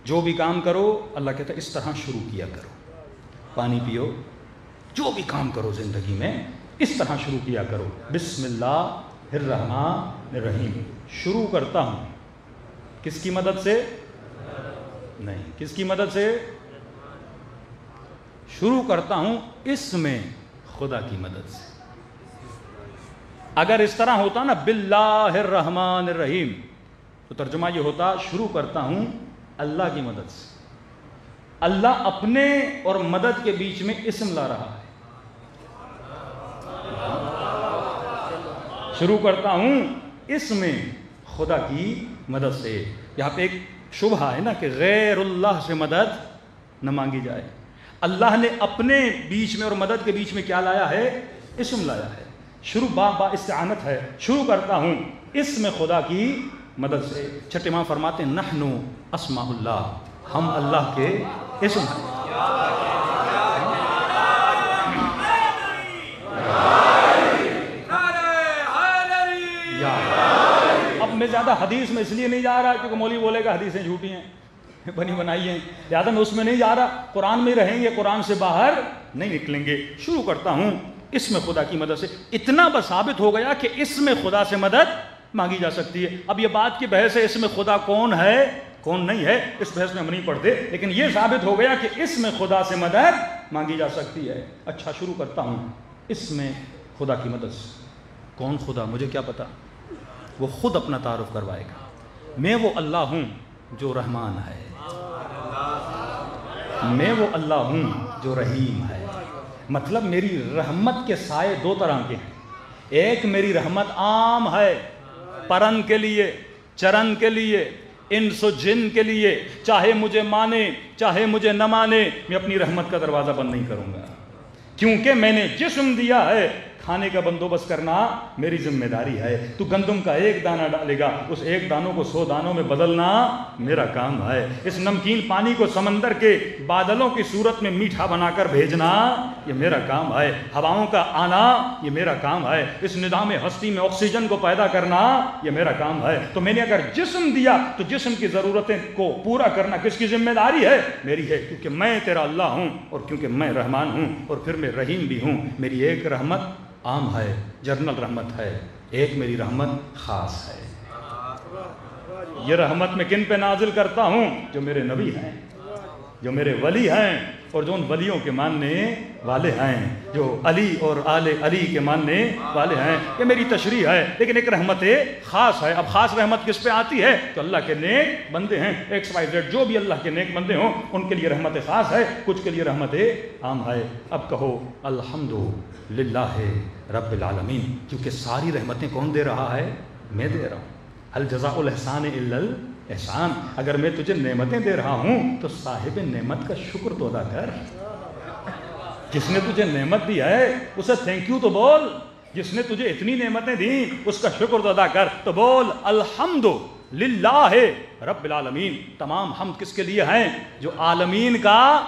جو بھی کام کرو، اللہ کہتا ہے اس طرح شروع کیا کرو۔ پانی پیو، جو بھی کام کرو زندگی میں اس طرح شروع کیا کرو۔ بسم اللہ الرحمن الرحیم۔ شروع کرتا ہوں کس کی مدد سے؟ نہیں، کس کی مدد سے؟ شروع کرتا ہوں اس میں خدا کی مدد سے۔ اگر اس طرح ہوتا نا باللہ الرحمن الرحیم، تو ترجمہ یہ ہوتا شروع کرتا ہوں اللہ کی مدد سے۔ اللہ اپنے اور مدد کے بیچ میں اسم لا رہا ہے۔ شروع کرتا ہوں اس میں خدا کی مدد سے۔ یہاں پہ ایک شبہ ہے نا کہ غیر اللہ سے مدد نہ مانگی جائے۔ اللہ نے اپنے بیچ میں اور مدد کے بیچ میں کیا لایا ہے؟ اسم لایا ہے۔ شروع با استعانت ہے، شروع کرتا ہوں اس میں خدا کی مدد سے۔ چھٹے امام فرماتے ہیں نحنو اسماء اللہ، ہم اللہ کے اسم ہیں۔ اب میں زیادہ حدیث میں اس لیے نہیں جا رہا کیونکہ مولوی بولے گا حدیثیں جھوٹی ہیں، بنی بنائی ہیں، لہٰذا میں اس میں نہیں جا رہا۔ قرآن میں رہیں گے، قرآن سے باہر نہیں نکلیں گے۔ شروع کرتا ہوں اس میں خدا کی مدد سے۔ اتنا بس ثابت ہو گیا کہ اس میں خدا سے مدد مانگی جا سکتی ہے۔ اب یہ بات کی بحث ہے اس میں خدا کون ہے کون نہیں ہے، اس بحث میں ہم نہیں پڑھتے، لیکن یہ ثابت ہو گیا کہ اس میں خدا سے مدد مانگی جا سکتی ہے۔ اچھا، شروع کرتا ہوں اس میں خدا کی مدد سے۔ کون خدا؟ مجھے کیا پتا، وہ خود اپنا تعارف کروائے گا۔ میں وہ اللہ ہوں جو رحمان ہے، میں وہ اللہ ہوں جو رحیم ہے۔ مطلب میری رحمت کے سائے دو طرح کے ہیں۔ ایک میری رحمت عام ہے، پرن کے لیے، چرن کے لیے، انس و جن کے لیے، چاہے مجھے مانے چاہے مجھے نہ مانے، میں اپنی رحمت کا دروازہ بند نہیں کروں گا، کیونکہ میں نے جسم دیا ہے، کھانے کا بندوبست کرنا میری ذمہ داری ہے۔ تو گندم کا ایک دانہ ڈالے گا، اس ایک دانوں کو 100 دانوں میں بدلنا میرا کام ہے۔ اس نمکین پانی کو سمندر کے بادلوں کی صورت میں میٹھا بنا کر بھیجنا یہ میرا کام ہے۔ ہواؤں کا آنا یہ میرا کام ہے۔ اس نظام ہستی میں آکسیجن کو پیدا کرنا یہ میرا کام ہے۔ تو میں نے اگر جسم دیا تو جسم کی ضرورتیں کو پورا کرنا کس کی ذمہ داری ہے؟ میری ہے، کیونکہ میں تیرا اللہ ہوں اور کیونکہ میں رحمان ہوں اور پھر میں رحیم بھی ہوں۔ میری ایک رحمت عام ہے، جنرل رحمت ہے، ایک میری رحمت خاص ہے۔ یہ رحمت میں کن پہ نازل کرتا ہوں؟ جو میرے نبی ہیں، جو میرے ولی ہیں اور جو ان ولیوں کے ماننے والے ہیں، جو علی اور آل علی کے ماننے والے ہیں۔ یہ میری تشریح ہے، لیکن ایک رحمت خاص ہے۔ اب خاص رحمت کس پہ آتی ہے؟ تو اللہ کے نیک بندے ہیں، XYZ جو بھی اللہ کے نیک بندے ہوں ان کے لیے رحمت خاص ہے، کچھ کے لیے رحمت عام ہے۔ اب کہو الحمدللہ رب العالمین، کیونکہ ساری رحمتیں کون دے رہا ہے؟ میں دے رہا ہوں۔ هل جزاء الاحسان الا الاحسان۔ اگر میں تجھے نعمتیں دے رہا ہوں تو صاحب نعمت کا شکر تو ادا کر۔ جس نے تجھے نعمت دی ہے اسے تھینک یو تو بول۔ جس نے تجھے اتنی نعمتیں دیں اس کا شکر تو ادا کر۔ تو بول الحمدللہ رب العالمین۔ تمام حمد کس کے لیے ہیں؟ جو عالمین کا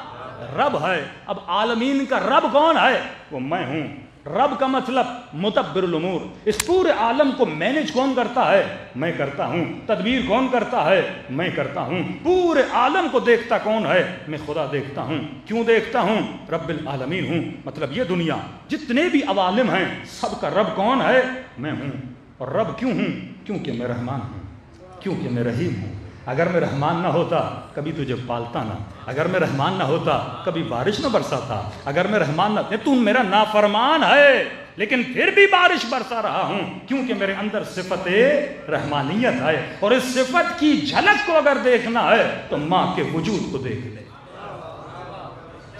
رب ہے۔ اب عالمین کا رب کون ہے؟ وہ میں ہوں۔ رب کا مطلب مدبر الامور، اس پورے عالم کو مینج کون کرتا ہے؟ میں کرتا ہوں۔ تدبیر کون کرتا ہے؟ میں کرتا ہوں۔ پورے عالم کو دیکھتا کون ہے؟ میں خدا دیکھتا ہوں۔ کیوں دیکھتا ہوں؟ رب العالمین ہوں۔ مطلب یہ دنیا جتنے بھی عوالم ہیں سب کا رب کون ہے؟ میں ہوں۔ اور رب کیوں ہوں؟ کیونکہ میں رحمان ہوں، کیونکہ میں رحیم ہوں۔ اگر میں رحمان نہ ہوتا کبھی تجھے پالتا نہ، اگر میں رحمان نہ ہوتا کبھی بارش نہ برساتا، اگر میں رحمان نہ، تو میرا نافرمان ہے لیکن پھر بھی بارش برسا رہا ہوں کیونکہ میرے اندر صفت رحمانیت ہے، اور اس صفت کی جھلک کو اگر دیکھنا ہے تو ماں کے وجود کو دیکھ لے۔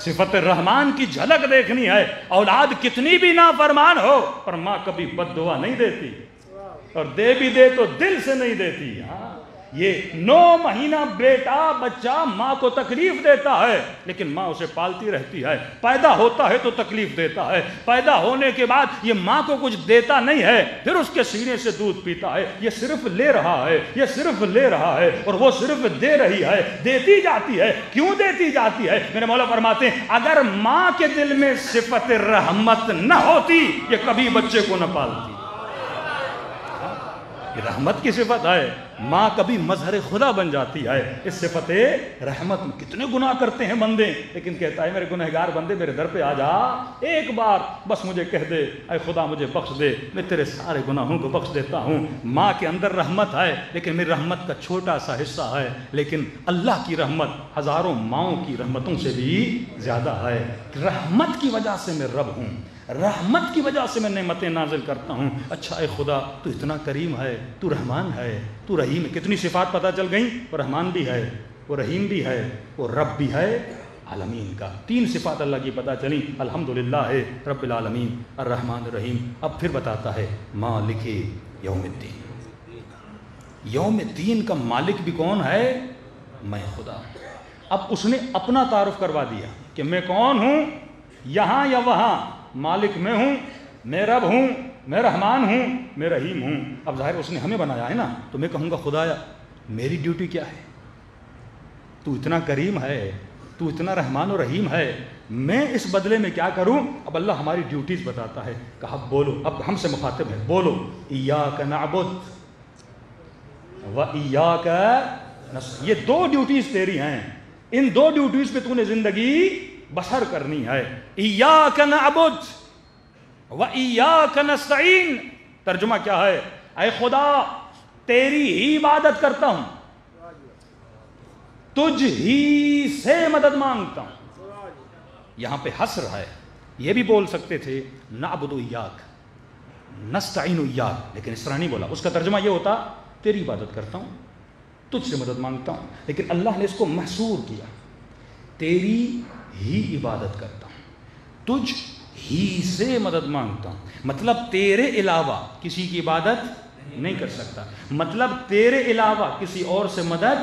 صفت رحمان کی جھلک دیکھنی ہے، اولاد کتنی بھی نافرمان ہو پر ماں کبھی بد دعا نہیں دیتی، اور دے بھی دے تو دل سے نہیں دیتی۔ ہاں، یہ 9 مہینہ بیٹا بچہ ماں کو تکلیف دیتا ہے لیکن ماں اسے پالتی رہتی ہے، پیدا ہوتا ہے تو تکلیف دیتا ہے، پیدا ہونے کے بعد یہ ماں کو کچھ دیتا نہیں ہے، پھر اس کے سینے سے دودھ پیتا ہے، یہ صرف لے رہا ہے، یہ صرف لے رہا ہے، اور وہ صرف دے رہی ہے، دیتی جاتی ہے۔ کیوں دیتی جاتی ہے؟ میرے مولا فرماتے ہیں اگر ماں کے دل میں صفت رحمت نہ ہوتی یہ کبھی بچے کو نہ پالتی۔ رحمت کی صفت ہے، ماں کبھی مظہر خدا بن جاتی ہے۔ اس صفت رحمت میں کتنے گناہ کرتے ہیں بندے، لیکن کہتا ہے میرے گنہگار بندے میرے در پہ آ جا، ایک بار بس مجھے کہہ دے اے خدا مجھے بخش دے، میں تیرے سارے گناہوں کو بخش دیتا ہوں۔ ماں کے اندر رحمت ہے لیکن میری رحمت کا چھوٹا سا حصہ ہے، لیکن اللہ کی رحمت ہزاروں ماؤں کی رحمتوں سے بھی زیادہ ہے۔ رحمت کی وجہ سے میں رب ہوں، رحمت کی وجہ سے میں نعمتیں نازل کرتا ہوں۔ اچھا اے خدا تو اتنا کریم ہے، تو رحمان ہے، تو رحیم ہے، کتنی صفات پتہ چل گئیں، وہ رحمان بھی ہے، وہ رحیم بھی ہے، وہ رب بھی ہے عالمین کا۔ 3 صفات اللہ کی پتہ چلیں، الحمدللہ ہے رب العالمین الرحمن الرحیم۔ اب پھر بتاتا ہے مالک یوم الدین، یوم الدین کا مالک بھی کون ہے؟ میں خدا۔ اب اس نے اپنا تعارف کروا دیا کہ میں کون ہوں، یہاں یا وہاں مالک میں ہوں، میں رب ہوں، میں رحمان ہوں، میں رحیم ہوں۔ اب ظاہر اس نے ہمیں بنایا ہے نا، تو میں کہوں گا خدایا میری ڈیوٹی کیا ہے؟ تو اتنا کریم ہے، تو اتنا رحمان و رحیم ہے، میں اس بدلے میں کیا کروں؟ اب اللہ ہماری ڈیوٹیز بتاتا ہے، کہا بولو، اب ہم سے مخاطب ہے، بولو ایاک نعبد و ایاک نستعین۔ یہ 2 ڈیوٹیز تیری ہیں، ان 2 ڈیوٹیز پہ تو نے زندگی بسر کرنی ہے۔ ایاک نعبد و ایاک نستعین، ترجمہ کیا ہے؟ اے خدا تیری ہی عبادت کرتا ہوں، تجھ ہی سے مدد مانگتا ہوں۔ یہاں پہ حصر ہے، یہ بھی بول سکتے تھے نعبد ایاک نستعین ایاک، لیکن اس طرح نہیں بولا۔ اس کا ترجمہ یہ ہوتا تیری عبادت کرتا ہوں، تجھ سے مدد مانگتا ہوں، لیکن اللہ نے اس کو محصور کیا، تیری ہی عبادت کرتا ہوں، تجھ ہی سے مدد مانگتا ہوں، مطلب تیرے علاوہ کسی کی عبادت نہیں کر سکتا، مطلب تیرے علاوہ کسی اور سے مدد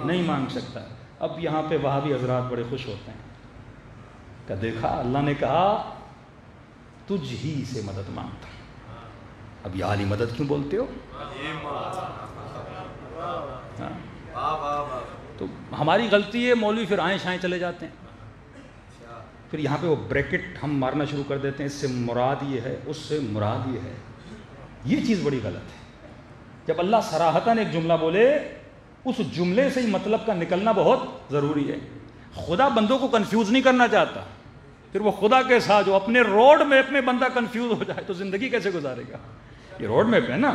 نہیں مانگ سکتا۔ اب یہاں پہ وہابی حضرات بڑے خوش ہوتے ہیں کہ دیکھا اللہ نے کہا تجھ ہی سے مدد مانگتا ہوں، اب یہ عالی مدد کیوں بولتے ہو؟ تو ہماری غلطی ہے، مولوی پھر آئیں شائیں چلے جاتے ہیں، پھر یہاں پہ وہ بریکٹ ہم مارنا شروع کر دیتے ہیں، اس سے مراد یہ ہے، اس سے مراد یہ ہے۔ یہ چیز بڑی غلط ہے۔ جب اللہ صراحتاً ایک جملہ بولے اس جملے سے ہی مطلب کا نکلنا بہت ضروری ہے۔ خدا بندوں کو کنفیوز نہیں کرنا چاہتا، پھر وہ خدا کے ساتھ جو اپنے روڈ میپ میں بندہ کنفیوز ہو جائے تو زندگی کیسے گزارے گا؟ یہ روڈ میپ ہے نا،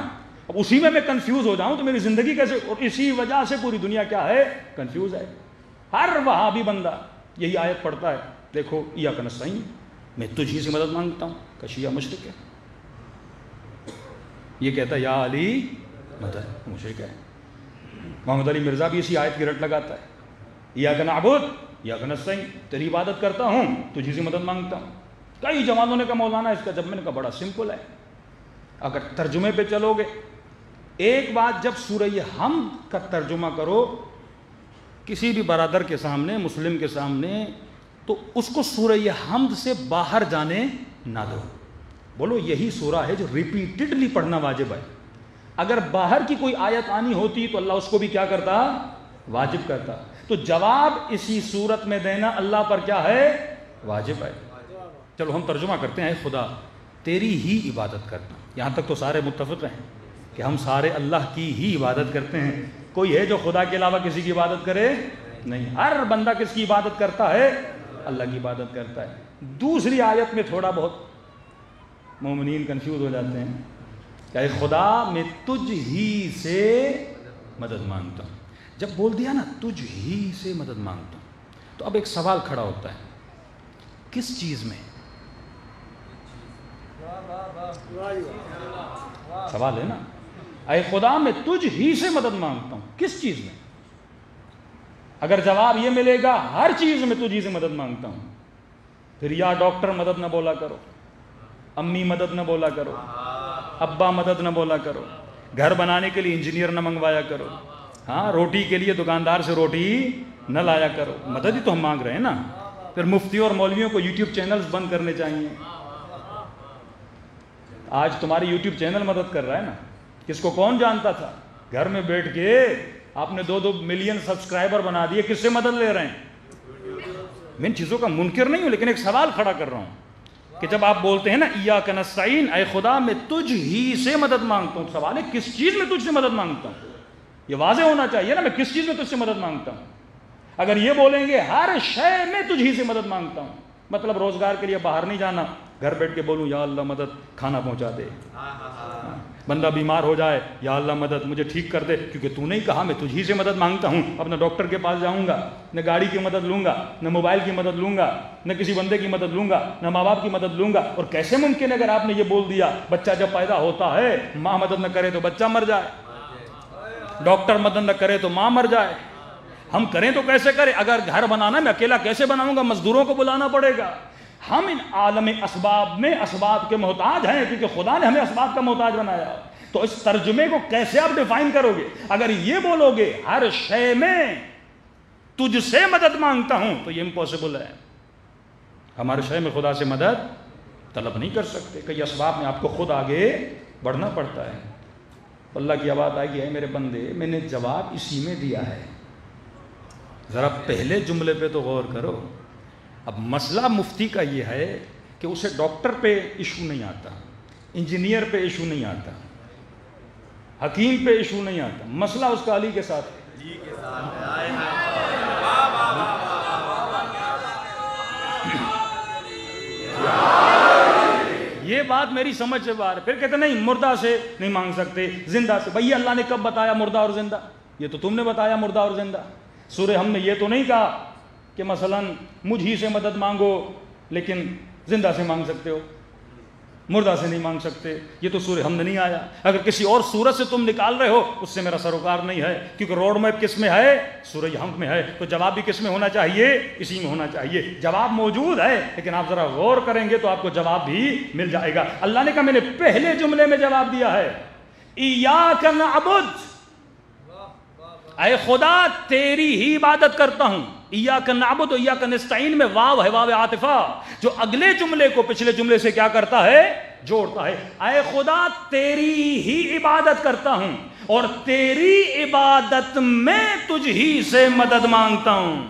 اب اسی میں کنفیوز ہو جاؤں تو میری زندگی کیسے؟ اور اسی وجہ سے پوری دنیا کیا ہے؟ کنفیوز ہے۔ ہر وہابی بندہ یہی آیت پڑھتا ہے، دیکھو ایاک نستعین، میں تجھی سے مدد مانگتا ہوں، کشیہ مشرک ہے، یہ کہتا ہے یا علی مدد، مشرک ہے۔ محمد علی مرزا بھی اسی آیت کی رٹ لگاتا ہے، ایاک نعبد ایاک نستعین، تیری عبادت کرتا ہوں، تجھی سے مدد مانگتا ہوں۔ کئی جوانوں نے کہا مولانا اس کا، جب میں نے کہا بڑا سمپل ہے، اگر ترجمے پہ چلو گے، ایک بات جب سورہ حمد کا ترجمہ کرو کسی بھی برادر کے سامنے، مسلم کے سامنے، تو اس کو سورہ حمد سے باہر جانے نہ دو، بولو یہی سورہ ہے جو ریپیٹڈلی پڑھنا واجب ہے۔ اگر باہر کی کوئی آیت آنی ہوتی تو اللہ اس کو بھی کیا کرتا؟ واجب کرتا۔ تو جواب اسی صورت میں دینا اللہ پر کیا ہے؟ واجب ہے۔ چلو ہم ترجمہ کرتے ہیں، خدا تیری ہی عبادت کرتا، یہاں تک تو سارے متفق ہیں کہ ہم سارے اللہ کی ہی عبادت کرتے ہیں، کوئی ہے جو خدا کے علاوہ کسی کی عبادت کرے؟ نہیں، ہر بندہ کس کی عبادت کرتا ہے؟ اللہ کی عبادت کرتا ہے۔ دوسری آیت میں تھوڑا بہت مومنین کنفیوز ہو جاتے ہیں کہ اے خدا میں تجھ ہی سے مدد مانگتا ہوں۔ جب بول دیا نا تجھ ہی سے مدد مانگتا ہوں، تو اب ایک سوال کھڑا ہوتا ہے، کس چیز میں؟ سوال ہے نا، اے خدا میں تجھ ہی سے مدد مانگتا ہوں، کس چیز میں؟ اگر جواب یہ ملے گا ہر چیز میں تجھ ہی سے مدد مانگتا ہوں، پھر یا ڈاکٹر مدد نہ بولا کرو، امی مدد نہ بولا کرو، ابا مدد نہ بولا کرو، گھر بنانے کے لیے انجینئر نہ منگوایا کرو، ہاں روٹی کے لیے دکاندار سے روٹی نہ لایا کرو، مدد ہی تو ہم مانگ رہے ہیں نا۔ پھر مفتیوں اور مولویوں کو یوٹیوب چینلز بند کرنے چاہیے۔ آج تمہاری یوٹیوب چینل مدد کر رہا ہے نا، کس کو کون جانتا تھا؟ گھر میں بیٹھ کے آپ نے 2 ملین سبسکرائبر بنا دیے، کس سے مدد لے رہے ہیں؟ میں ان چیزوں کا منکر نہیں ہوں، لیکن ایک سوال کھڑا کر رہا ہوں کہ جب آپ بولتے ہیں نا ایاک نستعین، اے خدا میں تجھ ہی سے مدد مانگتا ہوں، سوال ہے کس چیز میں تجھ سے مدد مانگتا ہوں؟ یہ واضح ہونا چاہیے نا، میں کس چیز میں تجھ سے مدد مانگتا ہوں۔ اگر یہ بولیں گے ہر شے میں تجھ ہی سے مدد مانگتا ہوں، مطلب روزگار کے لیے باہر نہیں جانا، گھر بیٹھ کے بولوں یا اللہ مدد کھانا پہنچا دے، بندہ بیمار ہو جائے یا اللہ مدد مجھے ٹھیک کر دے، کیونکہ تو نہیں کہا میں تجھ ہی سے مدد مانگتا ہوں، اب نہ ڈاکٹر کے پاس جاؤں گا، نہ گاڑی کی مدد لوں گا، نہ موبائل کی مدد لوں گا، نہ کسی بندے کی مدد لوں گا، نہ ماں باپ کی مدد لوں گا۔ اور کیسے ممکن ہے اگر آپ نے یہ بول دیا بچہ جب پیدا ہوتا ہے ماں مدد نہ کرے تو بچہ مر جائے، ڈاکٹر مدد نہ کرے تو ماں مر جائے، ہم کریں تو کیسے کریں؟ اگر گھر بنانا میں اکیلا کیسے بناؤں گا؟ مزدوروں کو بلانا پڑے گا۔ ہم ان عالم اسباب میں اسباب کے محتاج ہیں، کیونکہ خدا نے ہمیں اسباب کا محتاج بنایا۔ تو اس ترجمے کو کیسے آپ ڈیفائن کرو گے؟ اگر یہ بولو گے ہر شے میں تجھ سے مدد مانگتا ہوں تو یہ امپاسبل ہے، ہمارے شے میں خدا سے مدد طلب نہیں کر سکتے، کئی اسباب میں آپ کو خود آگے بڑھنا پڑتا ہے۔ اللہ کی آواز آئی کہ اے میرے بندے میں نے جواب اسی میں دیا ہے، ذرا پہلے جملے پہ تو غور کرو۔ اب مسئلہ مفتی کا یہ ہے کہ اسے ڈاکٹر پہ ایشو نہیں آتا، انجینئر پہ ایشو نہیں آتا، حکیم پہ ایشو نہیں آتا، مسئلہ اس کا علی کے ساتھ ہے۔ یہ بات میری سمجھ سے باہر ہے۔ پھر کہتے نہیں مردہ سے نہیں مانگ سکتے، زندہ سے۔ بھئی اللہ نے کب بتایا مردہ اور زندہ؟ یہ تو تم نے بتایا مردہ اور زندہ۔ سورہ ہم نے یہ تو نہیں کہا کہ مثلا مجھ ہی سے مدد مانگو لیکن زندہ سے مانگ سکتے ہو، مردہ سے نہیں مانگ سکتے، یہ تو سورہ ہم نے نہیں آیا۔ اگر کسی اور سورت سے تم نکال رہے ہو اس سے میرا سروکار نہیں ہے، کیونکہ روڈ میپ کس میں ہے؟ سورہ ہم میں ہے، تو جواب بھی کس میں ہونا چاہیے؟ اسی میں ہونا چاہیے۔ جواب موجود ہے لیکن آپ ذرا غور کریں گے تو آپ کو جواب بھی مل جائے گا۔ اللہ نے کہا میں نے پہلے جملے میں جواب دیا ہے، ایاک نعبد، اے خدا تیری ہی عبادت کرتا ہوں۔ ایاک نعبد و ایاک نستعین میں واو ہے، واو عاطفہ، جو اگلے جملے کو پچھلے جملے سے کیا کرتا ہے؟ جوڑتا ہے۔ اے خدا تیری ہی عبادت کرتا ہوں اور تیری عبادت میں تجھ ہی سے مدد مانگتا ہوں۔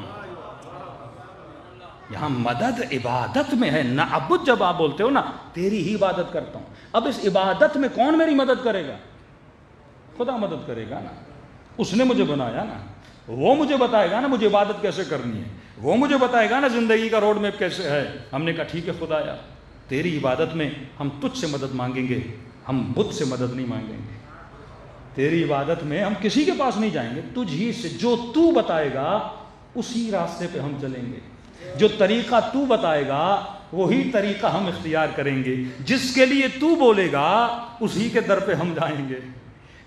یہاں مدد عبادت میں ہے، نعبد جب آپ بولتے ہو نا تیری ہی عبادت کرتا ہوں، اب اس عبادت میں کون میری مدد کرے گا؟ خدا مدد کرے گا نا، اس نے مجھے بنایا نا، وہ مجھے بتائے گا نا مجھے عبادت کیسے کرنی ہے، وہ مجھے بتائے گا نا زندگی کا روڈ میپ کیسے ہے۔ ہم نے کہا ٹھیک ہے خدایا تیری عبادت میں ہم تجھ سے مدد مانگیں گے، ہم بت سے مدد نہیں مانگیں گے، تیری عبادت میں ہم کسی کے پاس نہیں جائیں گے، تجھ ہی سے جو تو بتائے گا اسی راستے پہ ہم چلیں گے، جو طریقہ تو بتائے گا وہی طریقہ ہم اختیار کریں گے، جس کے لیے تو بولے گا اسی کے در پہ ہم جائیں گے،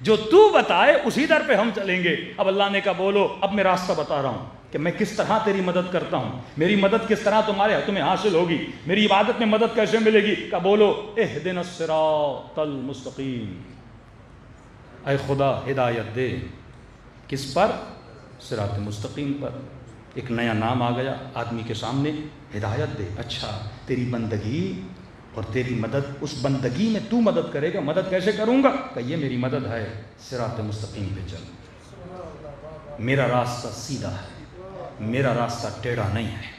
جو تو بتائے اسی در پہ ہم چلیں گے۔ اب اللہ نے کہا بولو اب میں راستہ بتا رہا ہوں کہ میں کس طرح تیری مدد کرتا ہوں، میری مدد کس طرح تمہیں حاصل ہوگی، میری عبادت میں مدد کیسے ملے گی۔ کہا بولو اہدنا الصراط المستقیم، اے خدا ہدایت دے، کس پر؟ صراط مستقیم پر۔ ایک نیا نام آ گیا آدمی کے سامنے، ہدایت دے۔ اچھا تیری بندگی اور تیری مدد، اس بندگی میں تو مدد کرے گا، مدد کیسے کروں گا؟ کہ یہ میری مدد ہے، صراط مستقیم پہ چل، میرا راستہ سیدھا ہے، میرا راستہ ٹیڑھا نہیں ہے،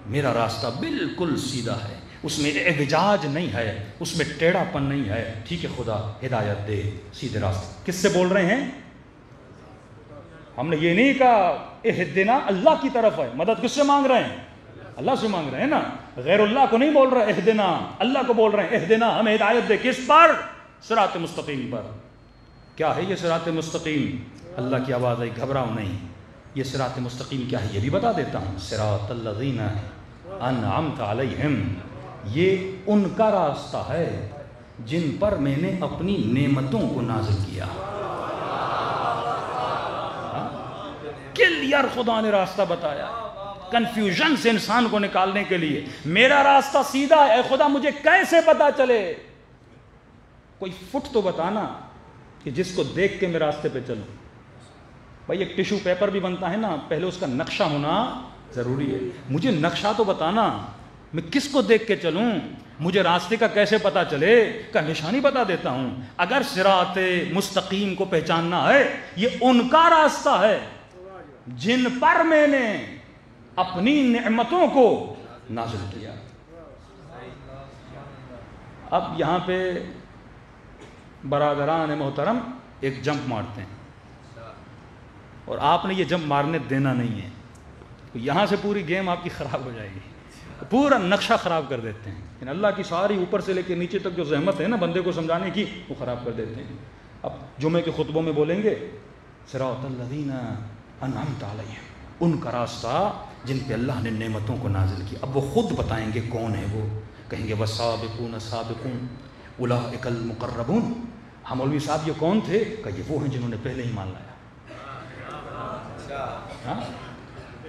میرا راستہ بالکل سیدھا ہے، اس میں اعوجاج نہیں ہے، اس میں ٹیڑھا پن نہیں ہے۔ ٹھیک ہے خدا ہدایت دے سیدھے راستے۔ کس سے بول رہے ہیں؟ ہم نے یہ نہیں کہا اہدنا اللہ کی طرف ہے، مدد کس سے مانگ رہے ہیں؟ اللہ سے مانگ رہے ہیں نا، غیر اللہ کو نہیں بول رہے اہدنا، اللہ کو بول رہے ہیں اہدنا، ہمیں ہدایت دے، کس پر؟ صراط مستقیم پر۔ کیا ہے یہ صراط مستقیم؟ اللہ کی آواز آئی گھبراؤ نہیں، یہ صراط مستقیم کیا ہے یہ بھی بتا دیتا ہوں، صراط الذین انعمت علیہم، یہ ان کا راستہ ہے جن پر میں نے اپنی نعمتوں کو نازل کیا۔ کلیئر خدا نے راستہ بتایا، کنفیوژن سے انسان کو نکالنے کے لیے۔ میرا راستہ سیدھا ہے، اے خدا مجھے کیسے پتا چلے؟ کوئی فٹ تو بتانا کہ جس کو دیکھ کے میں راستے پہ چلوں۔ بھائی ایک ٹیشو پیپر بھی بنتا ہے نا، پہلے اس کا نقشہ ہونا ضروری ہے۔ مجھے نقشہ تو بتانا، میں کس کو دیکھ کے چلوں؟ مجھے راستے کا کیسے پتا چلے؟ کا نشانی بتا دیتا ہوں۔ اگر صراط مستقیم کو پہچاننا ہے، یہ ان کا راستہ ہے جن پر میں نے اپنی نعمتوں کو نازل کیا۔ اب یہاں پہ برادران محترم ایک جمپ مارتے ہیں، اور آپ نے یہ جمپ مارنے دینا نہیں ہے، یہاں سے پوری گیم آپ کی خراب ہو جائے گی، پورا نقشہ خراب کر دیتے ہیں۔ لیکن اللہ کی ساری اوپر سے لے کے نیچے تک جو زحمت ہے نا بندے کو سمجھانے کی، وہ خراب کر دیتے ہیں۔ اب جمعے کے خطبوں میں بولیں گے صراط الذین انعمت علیہم، ان کا راستہ جن پہ اللہ نے نعمتوں کو نازل کیا۔ اب وہ خود بتائیں گے کون ہے وہ، کہیں گے والسابقون السابقون اولئک المقربون۔ ہم مولوی صاحب یہ کون تھے؟ کہ یہ وہ ہیں جنہوں نے پہلے ایمان لایا۔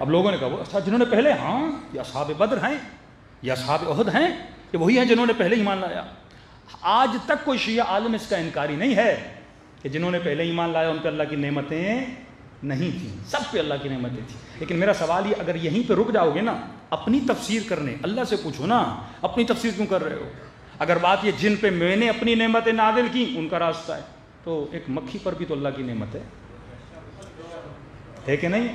اب لوگوں نے کہا اچھا جنہوں نے پہلے، ہاں یہ اصحاب بدر ہیں، یہ اصحاب احد ہیں، یہ وہی ہیں جنہوں نے پہلے ایمان لایا۔ آج تک کوئی شیعہ عالم اس کا انکاری نہیں ہے کہ جنہوں نے پہلے ایمان لایا ان پہ اللہ کی نعمتیں نہیں تھیں، سب پہ اللہ کی نعمتیں تھیں۔ لیکن میرا سوال یہ، اگر یہیں پہ رک جاؤ گے نا اپنی تفسیر کرنے، اللہ سے پوچھو نا اپنی تفسیر کیوں کر رہے ہو؟ اگر بات یہ جن پہ میں نے اپنی نعمتیں نازل کی ان کا راستہ ہے، تو ایک مکھی پر بھی تو اللہ کی نعمت ہے کہ نہیں؟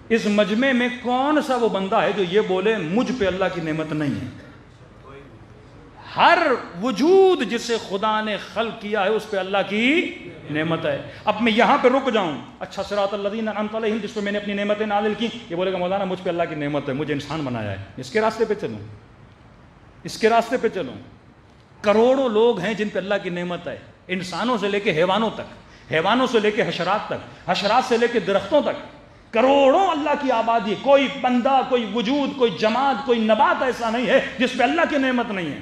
اس مجمع میں کون سا وہ بندہ ہے جو یہ بولے مجھ پہ اللہ کی نعمت نہیں ہے؟ ہر وجود جسے خدا نے خلق کیا ہے اس پہ اللہ کی نعمت ہے۔ اب میں یہاں پہ رک جاؤں، اچھا صراط الذین انعمت علیہم جس پہ میں نے اپنی نعمتیں نازل کی، یہ بولے گا مولانا مجھ پہ اللہ کی نعمت ہے، مجھے انسان بنایا ہے، اس کے راستے پہ چلوں، اس کے راستے پہ چلوں۔ کروڑوں لوگ ہیں جن پہ اللہ کی نعمت ہے، انسانوں سے لے کے حیوانوں تک، حیوانوں سے لے کے حشرات تک، حشرات سے لے کے درختوں تک، کروڑوں اللہ کی آبادی، کوئی بندہ، کوئی وجود، کوئی جماعت، کوئی نبات ایسا نہیں ہے جس پہ اللہ کی نعمت نہیں ہے۔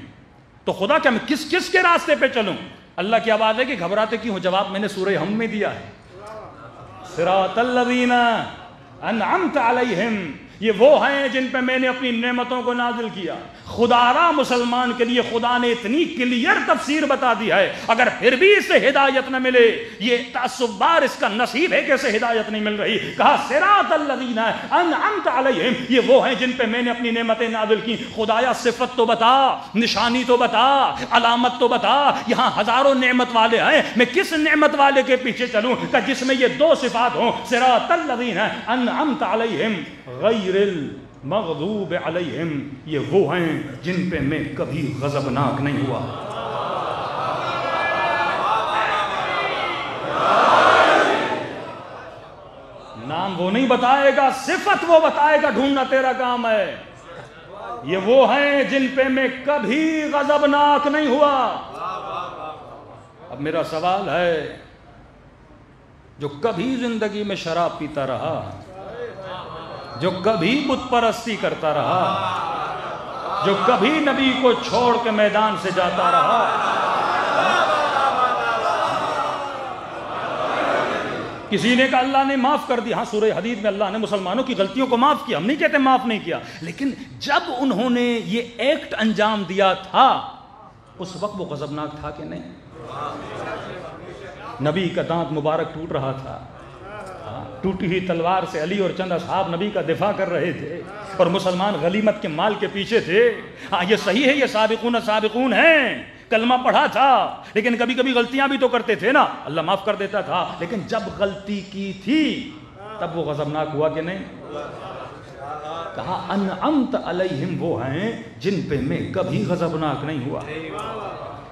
تو خدا کیا میں کس کے راستے پہ چلوں؟ اللہ کی آواز ہے کہ گھبراتے کیوں ہو؟ جواب میں نے سورہ ہم میں دیا ہے، صراط الذین انعمت علیہم، یہ وہ ہیں جن پہ میں نے اپنی نعمتوں کو نازل کیا۔ خدارا مسلمان کے لیے خدا نے اتنی کلیئر تفسیر بتا دی ہے، اگر پھر بھی اسے ہدایت نہ ملے، یہ تعصب بار اس کا نصیب ہے کہ اسے ہدایت نہیں مل رہی۔ کہا صراط الذین انعمت علیہم، یہ وہ ہیں جن پہ میں نے اپنی نعمتیں نازل کی۔ خدایا صفت تو بتا، نشانی تو بتا، علامت تو بتا، یہاں ہزاروں نعمت والے ہیں، میں کس نعمت والے کے پیچھے چلوں کہ جس میں یہ دو صفات ہوں، صراط الذین انعمت علیہم غیر المغضوب علیہم، یہ وہ ہیں جن پہ میں کبھی غضبناک نہیں ہوا۔ نام وہ نہیں بتائے گا، صفت وہ بتائے گا، ڈھونڈنا تیرا کام ہے۔ یہ وہ ہیں جن پہ میں کبھی غضبناک نہیں ہوا۔ اب میرا سوال ہے، جو کبھی زندگی میں شراب پیتا رہا، جو کبھی بت پرستی کرتا رہا، جو کبھی نبی کو چھوڑ کے میدان سے جاتا رہا، کسی نے کہا اللہ نے معاف کر دیا، ہاں سورہ حدید میں اللہ نے مسلمانوں کی غلطیوں کو معاف کیا، ہم نہیں کہتے معاف نہیں کیا، لیکن جب انہوں نے یہ ایکٹ انجام دیا تھا اس وقت وہ غضبناک تھا کہ نہیں؟ نبی کا دانت مبارک ٹوٹ رہا تھا، ٹوٹی ہوئی تلوار سے علی اور چند اصحاب نبی کا دفاع کر رہے تھے، اور مسلمان غنیمت کے مال کے پیچھے تھے۔ ہاں یہ صحیح ہے، یہ سابقون ہیں، کلمہ پڑھا تھا، لیکن کبھی کبھی غلطیاں بھی تو کرتے تھے نا، اللہ معاف کر دیتا تھا، لیکن جب غلطی کی تھی تب وہ غضبناک ہوا کہ نہیں؟ کہا انعمت علیہم، وہ ہیں جن پہ میں کبھی غضبناک نہیں ہوا۔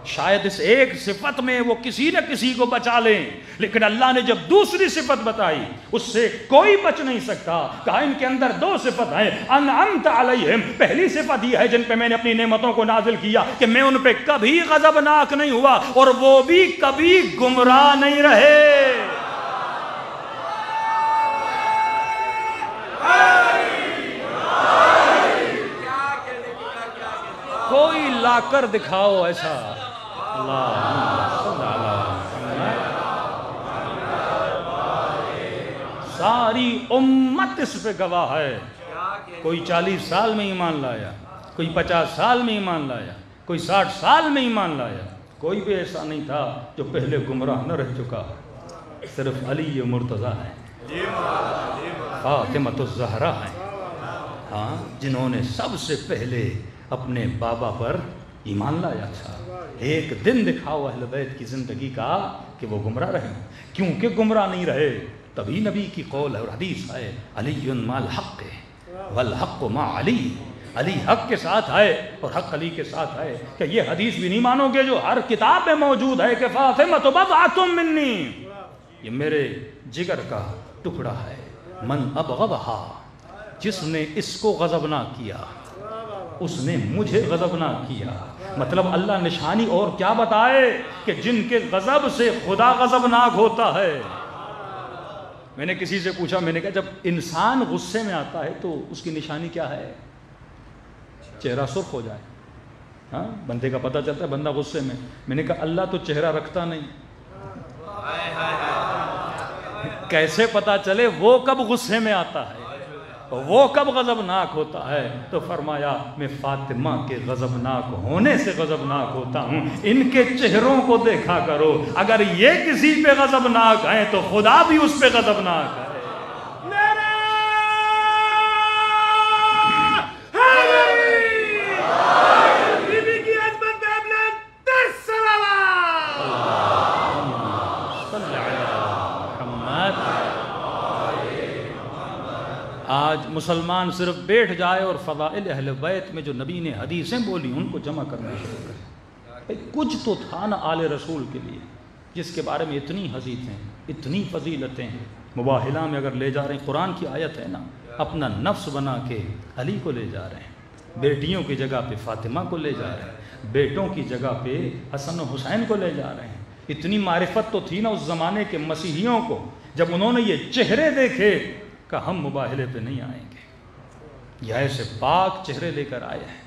شاید اس ایک صفت میں وہ کسی نہ کسی کو بچا لیں، لیکن اللہ نے جب دوسری صفت بتائی اس سے کوئی بچ نہیں سکتا. کہا ان کے اندر دو صفت ہیں، انعمت علیہم، پہلی صفت یہ ہے جن پہ میں نے اپنی نعمتوں کو نازل کیا کہ میں ان پہ کبھی غضبناک نہیں ہوا اور وہ بھی کبھی گمراہ نہیں رہے. کوئی لا کر دکھاؤ ایسا. ساری امت اس پہ گواہ ہے. کوئی 40 سال میں ایمان لایا، کوئی 50 سال میں ایمان لایا، کوئی 60 سال میں ایمان لایا، کوئی بھی ایسا نہیں تھا جو پہلے گمراہ نہ رہ چکا. صرف علی مرتضیٰ ہیں، فاطمہ الزہرا ہیں، ہاں، جنہوں نے سب سے پہلے اپنے بابا پر ایمان لایا تھا. ایک دن دکھاؤ اہل بیت کی زندگی کا کہ وہ گمراہ رہے. کیونکہ گمراہ نہیں رہے تبھی نبی کی قول اور حدیث ہے علی مع الحق والحق مع علی. علی حق کے ساتھ ہے اور حق علی کے ساتھ ہے. کہ یہ حدیث بھی نہیں مانو گے جو ہر کتاب میں موجود ہے کہ فاطمہ بضعۃ منی، یہ میرے جگر کا ٹکڑا ہے. من ابغضھا، جس نے اس کو غضبناک کیا اس نے مجھے غضبناک کیا. مطلب اللہ نشانی اور کیا بتائے کہ جن کے غضب سے خدا غضبناک ہوتا ہے. میں نے کسی سے پوچھا، میں نے کہا جب انسان غصے میں آتا ہے تو اس کی نشانی کیا ہے؟ چہرہ سرخ ہو جائے. ہاں، بندے کا پتہ چلتا ہے بندہ غصے میں. میں نے کہا اللہ تو چہرہ رکھتا نہیں، کیسے پتہ چلے وہ کب غصے میں آتا ہے، وہ کب غضبناک ہوتا ہے؟ تو فرمایا میں فاطمہ کے غضبناک ہونے سے غضبناک ہوتا ہوں. ان کے چہروں کو دیکھا کرو، اگر یہ کسی پہ غضبناک ہیں تو خدا بھی اس پہ غضبناک ہے. آج مسلمان صرف بیٹھ جائے اور فضائل اہل بیت میں جو نبی نے حدیثیں بولی ان کو جمع کرنا شروع کرے. کچھ تو تھا نا آل رسول کے لیے جس کے بارے میں اتنی حدیثیں، اتنی فضیلتیں ہیں. مباہلہ میں اگر لے جا رہے ہیں، قرآن کی آیت ہے نا، اپنا نفس بنا کے علی کو لے جا رہے ہیں، بیٹیوں کی جگہ پہ فاطمہ کو لے جا رہے ہیں، بیٹوں کی جگہ پہ حسن و حسین کو لے جا رہے ہیں. اتنی معرفت تو تھی نا اس زمانے کے مسیحیوں کو، جب انہوں نے یہ چہرے دیکھے کہ ہم مباہلے پہ نہیں آئیں گے. یہ ایسے پاک چہرے لے کر آئے ہیں.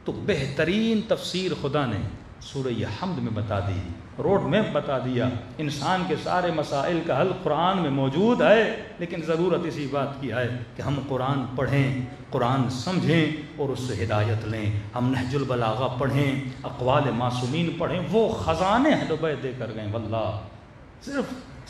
تو بہترین تفسیر خدا نے سورہ حمد میں بتا دی، روڈ میپ بتا دیا. انسان کے سارے مسائل کا حل قرآن میں موجود ہے، لیکن ضرورت اسی بات کی ہے کہ ہم قرآن پڑھیں، قرآن سمجھیں اور اس سے ہدایت لیں. ہم نہج البلاغہ پڑھیں، اقوال معصومین پڑھیں، وہ خزانے اہل بیت دے کر گئے. واللہ صرف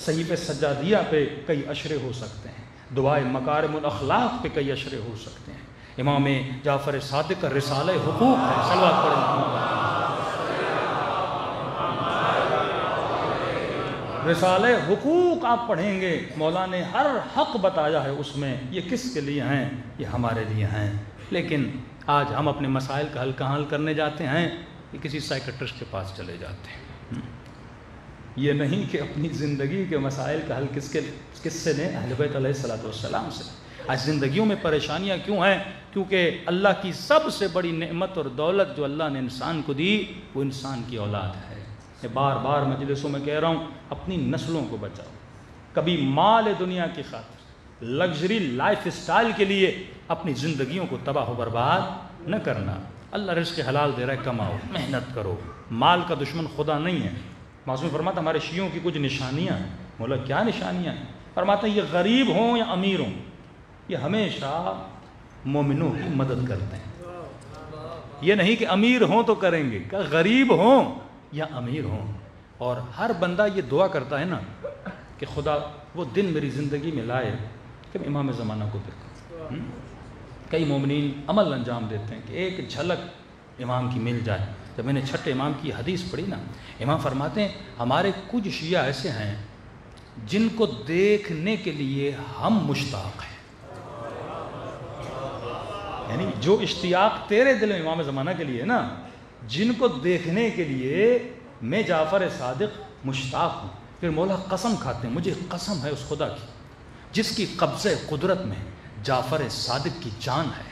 صحیفہ سجادیہ پہ کئی اشرے ہو سکتے ہیں، دعائے مکارم الاخلاق پہ کئی اشرے ہو سکتے ہیں. امام جعفر صادق کا رسالہ حقوق ہے، صلوات پڑھیں. رسالہ حقوق آپ پڑھیں گے، مولا نے ہر حق بتایا ہے اس میں. یہ کس کے لیے ہیں؟ یہ ہمارے لیے ہیں. لیکن آج ہم اپنے مسائل کا حل کہاں حل کرنے جاتے ہیں؟ کہ کسی سائیکٹرسٹ کے پاس چلے جاتے ہیں. یہ نہیں کہ اپنی زندگی کے مسائل کا حل کس سے لیں؟ اہل بیت علیہ الصلوۃ والسلام سے. آج زندگیوں میں پریشانیاں کیوں ہیں؟ کیونکہ اللہ کی سب سے بڑی نعمت اور دولت جو اللہ نے انسان کو دی وہ انسان کی اولاد ہے. میں بار بار مجلسوں میں کہہ رہا ہوں، اپنی نسلوں کو بچاؤ. کبھی مال دنیا کی خاطر، لگژری لائف اسٹائل کے لیے اپنی زندگیوں کو تباہ و برباد نہ کرنا. اللہ رزق حلال دے رہا ہے، کماؤ، محنت کرو. مال کا دشمن خدا نہیں ہے. معصوم فرماتا ہمارے شیعوں کی کچھ نشانیاں ہیں. مولا کیا نشانیاں ہیں؟ فرماتا ہے یہ غریب ہوں یا امیر ہوں، یہ ہمیشہ مومنوں کی مدد کرتے ہیں. یہ نہیں کہ امیر ہوں تو کریں گے، کہ غریب ہوں یا امیر ہوں. اور ہر بندہ یہ دعا کرتا ہے نا کہ خدا وہ دن میری زندگی میں لائے کہ میں امام زمانہ کو دیکھوں. کئی مومنین عمل انجام دیتے ہیں کہ ایک جھلک امام کی مل جائے. جب میں نے چھٹے امام کی حدیث پڑھی نا، امام فرماتے ہیں ہمارے کچھ شیعہ ایسے ہیں جن کو دیکھنے کے لیے ہم مشتاق ہیں. یعنی جو اشتیاق تیرے دل میں امام زمانہ کے لیے نا، جن کو دیکھنے کے لیے میں جعفر صادق مشتاق ہوں. پھر مولا قسم کھاتے ہیں, مجھے قسم ہے اس خدا کی جس کی قبضہ قدرت میں جعفر صادق کی جان ہے.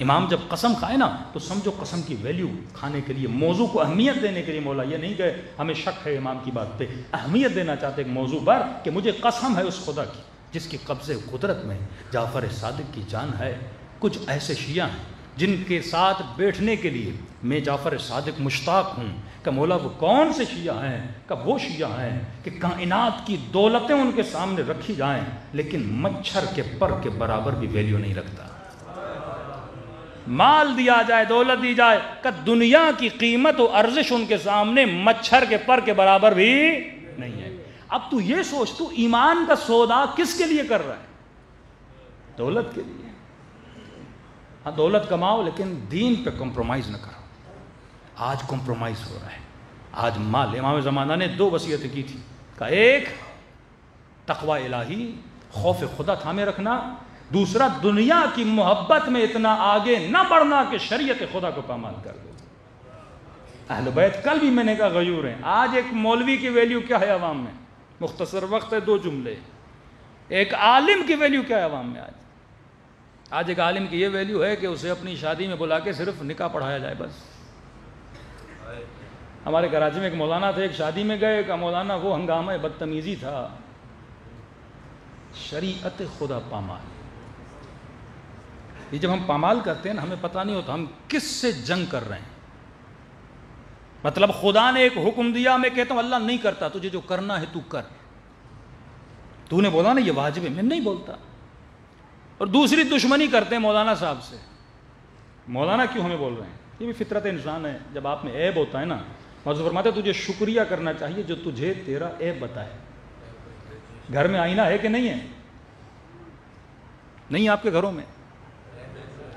امام جب قسم کھائے نا تو سمجھو قسم کی ویلیو کھانے کے لیے, موضوع کو اہمیت دینے کے لیے مولا یہ نہیں کہ ہمیں شک ہے امام کی بات پہ, اہمیت دینا چاہتے ایک موضوع پر کہ مجھے قسم ہے اس خدا کی جس کی قبضہ قدرت میں جعفر صادق کی جان ہے. کچھ ایسے شیعہ ہیں جن کے ساتھ بیٹھنے کے لیے میں جعفر صادق مشتاق ہوں کہ مولا وہ کون سے شیعہ ہیں, کہ وہ شیعہ ہیں کہ کائنات کی دولتیں ان کے سامنے رکھی جائیں لیکن مچھر کے پر کے برابر بھی ویلیو نہیں رکھتا. مال دیا جائے, دولت دی جائے, کہ دنیا کی قیمت و ارزش ان کے سامنے مچھر کے پر کے برابر بھی نہیں ہے. اب تو یہ سوچ, تو ایمان کا سودا کس کے لیے کر رہا ہے؟ دولت کے لیے. ہاں دولت کماؤ لیکن دین پہ کمپرومائز نہ کرو. آج کمپرومائز ہو رہا ہے. آج مال, امام زمانہ نے 2 وصیتیں کی تھی, کہ ایک تقوی الہی, خوف خدا تھامے رکھنا, دوسرا دنیا کی محبت میں اتنا آگے نہ بڑھنا کہ شریعت خدا کو پامال کر دو. اہل بیت کل بھی میں نے کہا غیور ہیں. آج ایک مولوی کی ویلیو کیا ہے عوام میں؟ مختصر وقت ہے 2 جملے. ایک عالم کی ویلیو کیا ہے عوام میں؟ آج ایک عالم کی یہ ویلیو ہے کہ اسے اپنی شادی میں بلا کے صرف نکاح پڑھایا جائے بس. ہمارے کراچی میں ایک مولانا تھے, ایک شادی میں گئے کہ مولانا وہ ہنگامہ بدتمیزی تھا, شریعت خدا پامال. یہ جب ہم پامال کرتے ہیں نا ہمیں پتہ نہیں ہوتا ہم کس سے جنگ کر رہے ہیں. مطلب خدا نے ایک حکم دیا, میں کہتا ہوں اللہ نہیں کرتا, تجھے جو کرنا ہے تو کر. تو نے بولا نا یہ واجب ہے, میں نہیں بولتا. اور دوسری دشمنی کرتے ہیں مولانا صاحب سے. مولانا کیوں ہمیں بول رہے ہیں؟ یہ بھی فطرت انسان ہے. جب آپ میں عیب ہوتا ہے نا, موضوع فرماتے ہیں تجھے شکریہ کرنا چاہیے جو تجھے تیرا عیب بتائے. گھر میں آئینہ ہے کہ نہیں ہے؟ نہیں آپ کے گھروں میں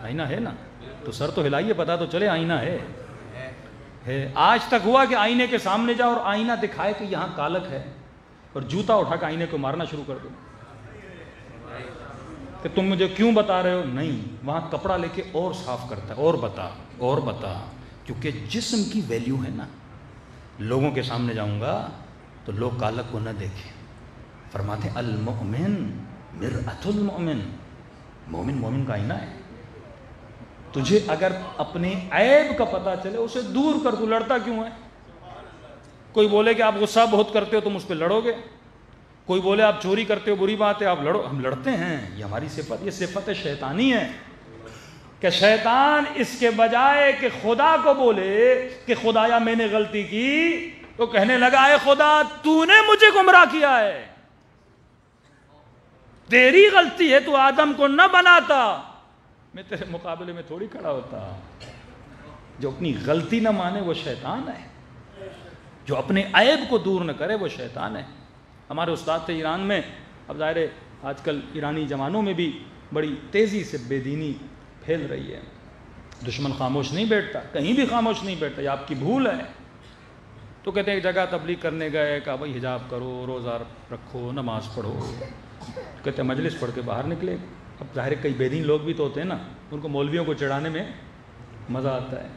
آئینہ ہے نا, تو سر تو ہلائیے, پتا تو چلے آئینہ ہے. آج تک ہوا کہ آئینے کے سامنے جاؤ اور آئینہ دکھائے کہ یہاں کالک ہے اور جوتا اٹھا کے آئینے کو مارنا شروع کر دو کہ تم مجھے کیوں بتا رہے ہو؟ نہیں, وہاں کپڑا لے کے اور صاف کرتا ہے, اور بتا اور بتا. کیونکہ جسم کی ویلیو ہے نا. لوگوں کے سامنے جاؤں گا تو لوگ کالک کو نہ دیکھیں. فرماتے ہیں المؤمن مرآۃ المؤمن, مومن مومن کا آئینہ ہے. تجھے اگر اپنے عیب کا پتہ چلے اسے دور کر, تو لڑتا کیوں ہے؟ کوئی بولے کہ آپ غصہ بہت کرتے ہو تم اس پہ لڑو گے, کوئی بولے آپ چوری کرتے ہو بری بات ہے آپ لڑو, ہم لڑتے ہیں. یہ ہماری صفت, یہ صفت شیطانی ہے کہ شیطان اس کے بجائے کہ خدا کو بولے کہ خدایا میں نے غلطی کی, تو کہنے لگا اے خدا تو نے مجھے گمراہ کیا ہے, تیری غلطی ہے, تو آدم کو نہ بناتا, میں تیرے مقابلے میں تھوڑی کھڑا ہوتا. جو اپنی غلطی نہ مانے وہ شیطان ہے, جو اپنے عیب کو دور نہ کرے وہ شیطان ہے. ہمارے استاد تھے ایران میں. اب ظاہر ہے آج کل ایرانی جوانوں میں بھی بڑی تیزی سے بے دینی پھیل رہی ہے. دشمن خاموش نہیں بیٹھتا, کہیں بھی خاموش نہیں بیٹھتا, یہ آپ کی بھول ہے. تو کہتے ہیں ایک جگہ تبلیغ کرنے گئے, کہا بھائی حجاب کرو, روزہ رکھو, نماز پڑھو. کہتے ہیں مجلس پڑھ کے باہر نکلے. اب ظاہر کئی بے دین لوگ بھی تو ہوتے ہیں نا, ان کو مولویوں کو چڑھانے میں مزہ آتا ہے.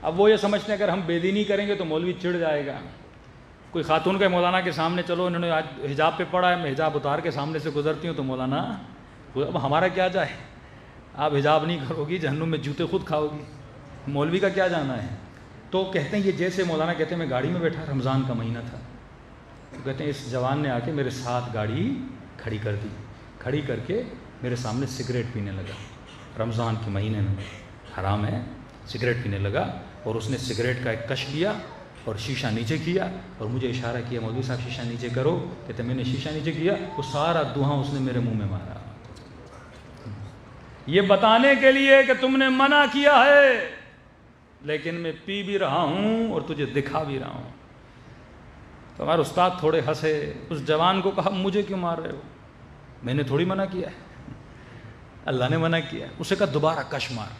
اب وہ یہ سمجھتے ہیں اگر ہم بے دینی کریں گے تو مولوی چڑھ جائے گا. کوئی خاتون کے مولانا کے سامنے چلو انہوں نے آج حجاب پہ پڑھا ہے, میں حجاب اتار کے سامنے سے گزرتی ہوں تو مولانا اب ہمارا کیا جائے, آپ حجاب نہیں کرو گی جہنم میں جوتے خود کھاؤ گی, مولوی کا کیا جانا ہے. تو کہتے ہیں یہ جیسے مولانا کہتے ہیں میں گاڑی میں بیٹھا, رمضان کا مہینہ تھا, تو کہتے ہیں اس جوان نے آ کے میرے ساتھ گاڑی کھڑی کر دی, کھڑی کر کے میرے سامنے سگریٹ پینے لگا. رمضان کے مہینے میں حرام ہے, سگریٹ پینے لگا, اور اس نے سگریٹ کا ایک کش لیا اور شیشہ نیچے کیا اور مجھے اشارہ کیا مولوی صاحب شیشہ نیچے کرو. کہتے میں نے شیشہ نیچے کیا, وہ سارا دھواں اس نے میرے منہ میں مارا, یہ بتانے کے لیے کہ تم نے منع کیا ہے لیکن میں پی بھی رہا ہوں اور تجھے دکھا بھی رہا ہوں. تو ہمارے استاد تھوڑے ہنسے. اس جوان کو کہا مجھے کیوں مار رہے ہو, میں نے تھوڑی منع کیا ہے, اللہ نے منع کیا ہے. اسے کہا دوبارہ کش مار,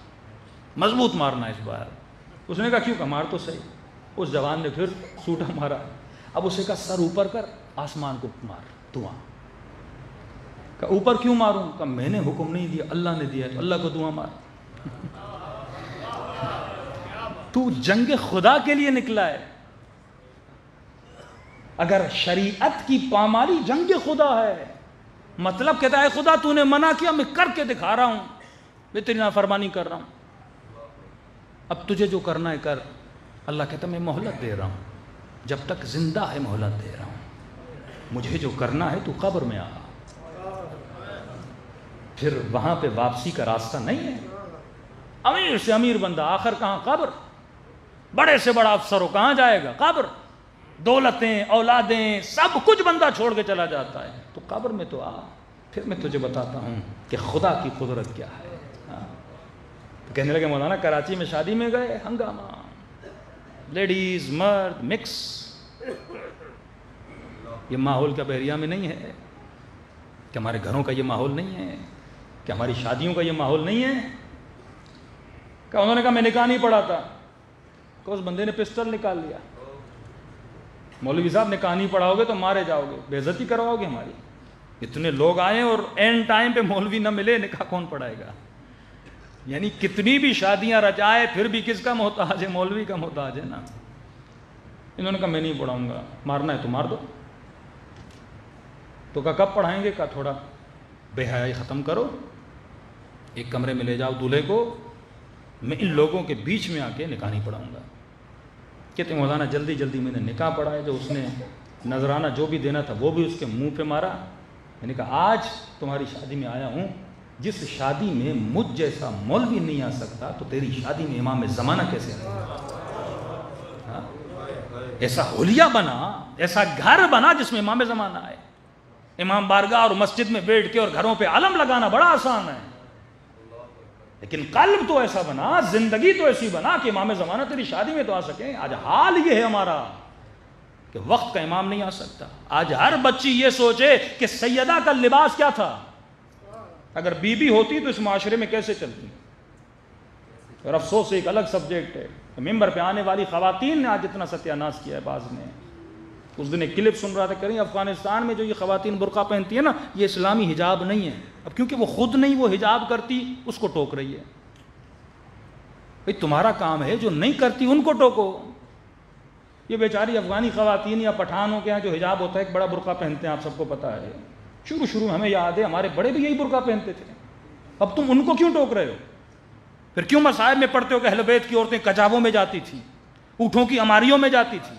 مضبوط مارنا اس بار. اس نے کہا کیوں, کہ مار تو صحیح. اس جوان نے پھر سوٹا مارا. اب اسے کہا سر اوپر کر, آسمان کو مار دعا. کہ اوپر کیوں ماروں, کہ میں نے حکم نہیں دیا, اللہ نے دیا, تو اللہ کو دعا مار. تو جنگ خدا کے لیے نکلا ہے. اگر شریعت کی پامالی جنگ خدا ہے، مطلب کہتا ہے خدا تو نے منع کیا، میں کر کے دکھا رہا ہوں، میں تیری نافرمانی کر رہا ہوں، اب تجھے جو کرنا ہے کر. اللہ کہتا ہے میں مہلت دے رہا ہوں، جب تک زندہ ہے مہلت دے رہا ہوں، مجھے جو کرنا ہے تو قبر میں آ. پھر وہاں پہ واپسی کا راستہ نہیں ہے. امیر سے امیر بندہ آخر کہاں؟ قبر. بڑے سے بڑا افسر ہو کہاں جائے گا؟ قبر. دولتیں، اولادیں، سب کچھ بندہ چھوڑ کے چلا جاتا ہے. تو قبر میں تو آ، پھر میں تجھے بتاتا ہوں کہ خدا کی قدرت کیا ہے. تو کہنے لگے مولانا کراچی میں شادی میں گئے، ہنگامہ، لیڈیز مرد مکس. یہ ماحول کیا بحریہ میں نہیں ہے؟ کہ ہمارے گھروں کا یہ ماحول نہیں ہے؟ کہ ہماری شادیوں کا یہ ماحول نہیں ہے؟ کہ انہوں نے کہا میں نکاح نہیں پڑھا تھا. کہ اس بندے نے پسٹل نکال لیا. مولوی صاحب نکاح نہیں پڑھاؤ گے تو مارے جاؤ گے، بے عزتی کرواؤ گے ہماری. اتنے لوگ آئے اور اینڈ ٹائم پہ مولوی نہ ملے، نکاح کون پڑھائے گا؟ یعنی کتنی بھی شادیاں رچائے پھر بھی کس کا محتاج ہے؟ مولوی کا محتاج ہے نا. انہوں نے کہا میں نہیں پڑھاؤں گا، مارنا ہے تو مار دو. تو کہا کب پڑھائیں گے؟ کہا تھوڑا بے حیائی ختم کرو، ایک کمرے میں لے جاؤ دولہے کو، میں ان لوگوں کے بیچ میں آ کے نکاح نہیں پڑھاؤں گا. کہتے مولانا جلدی جلدی میں نے نکاح پڑھایا، جو اس نے نذرانہ جو بھی دینا تھا وہ بھی اس کے منہ پہ مارا. میں نے کہا آج تمہاری شادی میں آیا ہوں، جس شادی میں مجھ جیسا مولوی نہیں آ سکتا تو تیری شادی میں امام زمانہ کیسے آئے گا؟ ایسا حلیہ بنا، ایسا گھر بنا جس میں امام زمانہ آئے. امام بارگاہ اور مسجد میں بیٹھ کے اور گھروں پہ علم لگانا بڑا آسان ہے، لیکن قلب تو ایسا بنا، زندگی تو ایسی بنا کہ امام زمانہ تیری شادی میں تو آ سکیں. آج حال یہ ہے ہمارا کہ وقت کا امام نہیں آ سکتا. آج ہر بچی یہ سوچے کہ سیدہ کا لباس کیا تھا، اگر بی بی ہوتی تو اس معاشرے میں کیسے چلتی. اور افسوس ایک الگ سبجیکٹ ہے، ممبر پہ آنے والی خواتین نے آج اتنا ستیہ ناش کیا ہے. بعض نے اس دن ایک کلپ سن رہا تھا، کریں افغانستان میں جو یہ خواتین برقع پہنتی ہیں نا، یہ اسلامی حجاب نہیں ہے. اب کیونکہ وہ خود نہیں وہ حجاب کرتی، اس کو ٹوک رہی ہے. بھئی تمہارا کام ہے جو نہیں کرتی ان کو ٹوکو. یہ بیچاری افغانی خواتین یا پٹھانوں کے یہاں جو حجاب ہوتا ہے ایک بڑا برقع پہنتے ہیں، آپ سب کو پتہ ہے. شروع میں ہمیں یاد ہے ہمارے بڑے بھی یہی برقع پہنتے تھے. اب تم ان کو کیوں ٹوک رہے ہو؟ پھر کیوں مصائب میں پڑھتے ہو کہ اہل بیت کی عورتیں کجاووں میں جاتی تھیں، اونٹوں کی اماریوں میں جاتی تھیں؟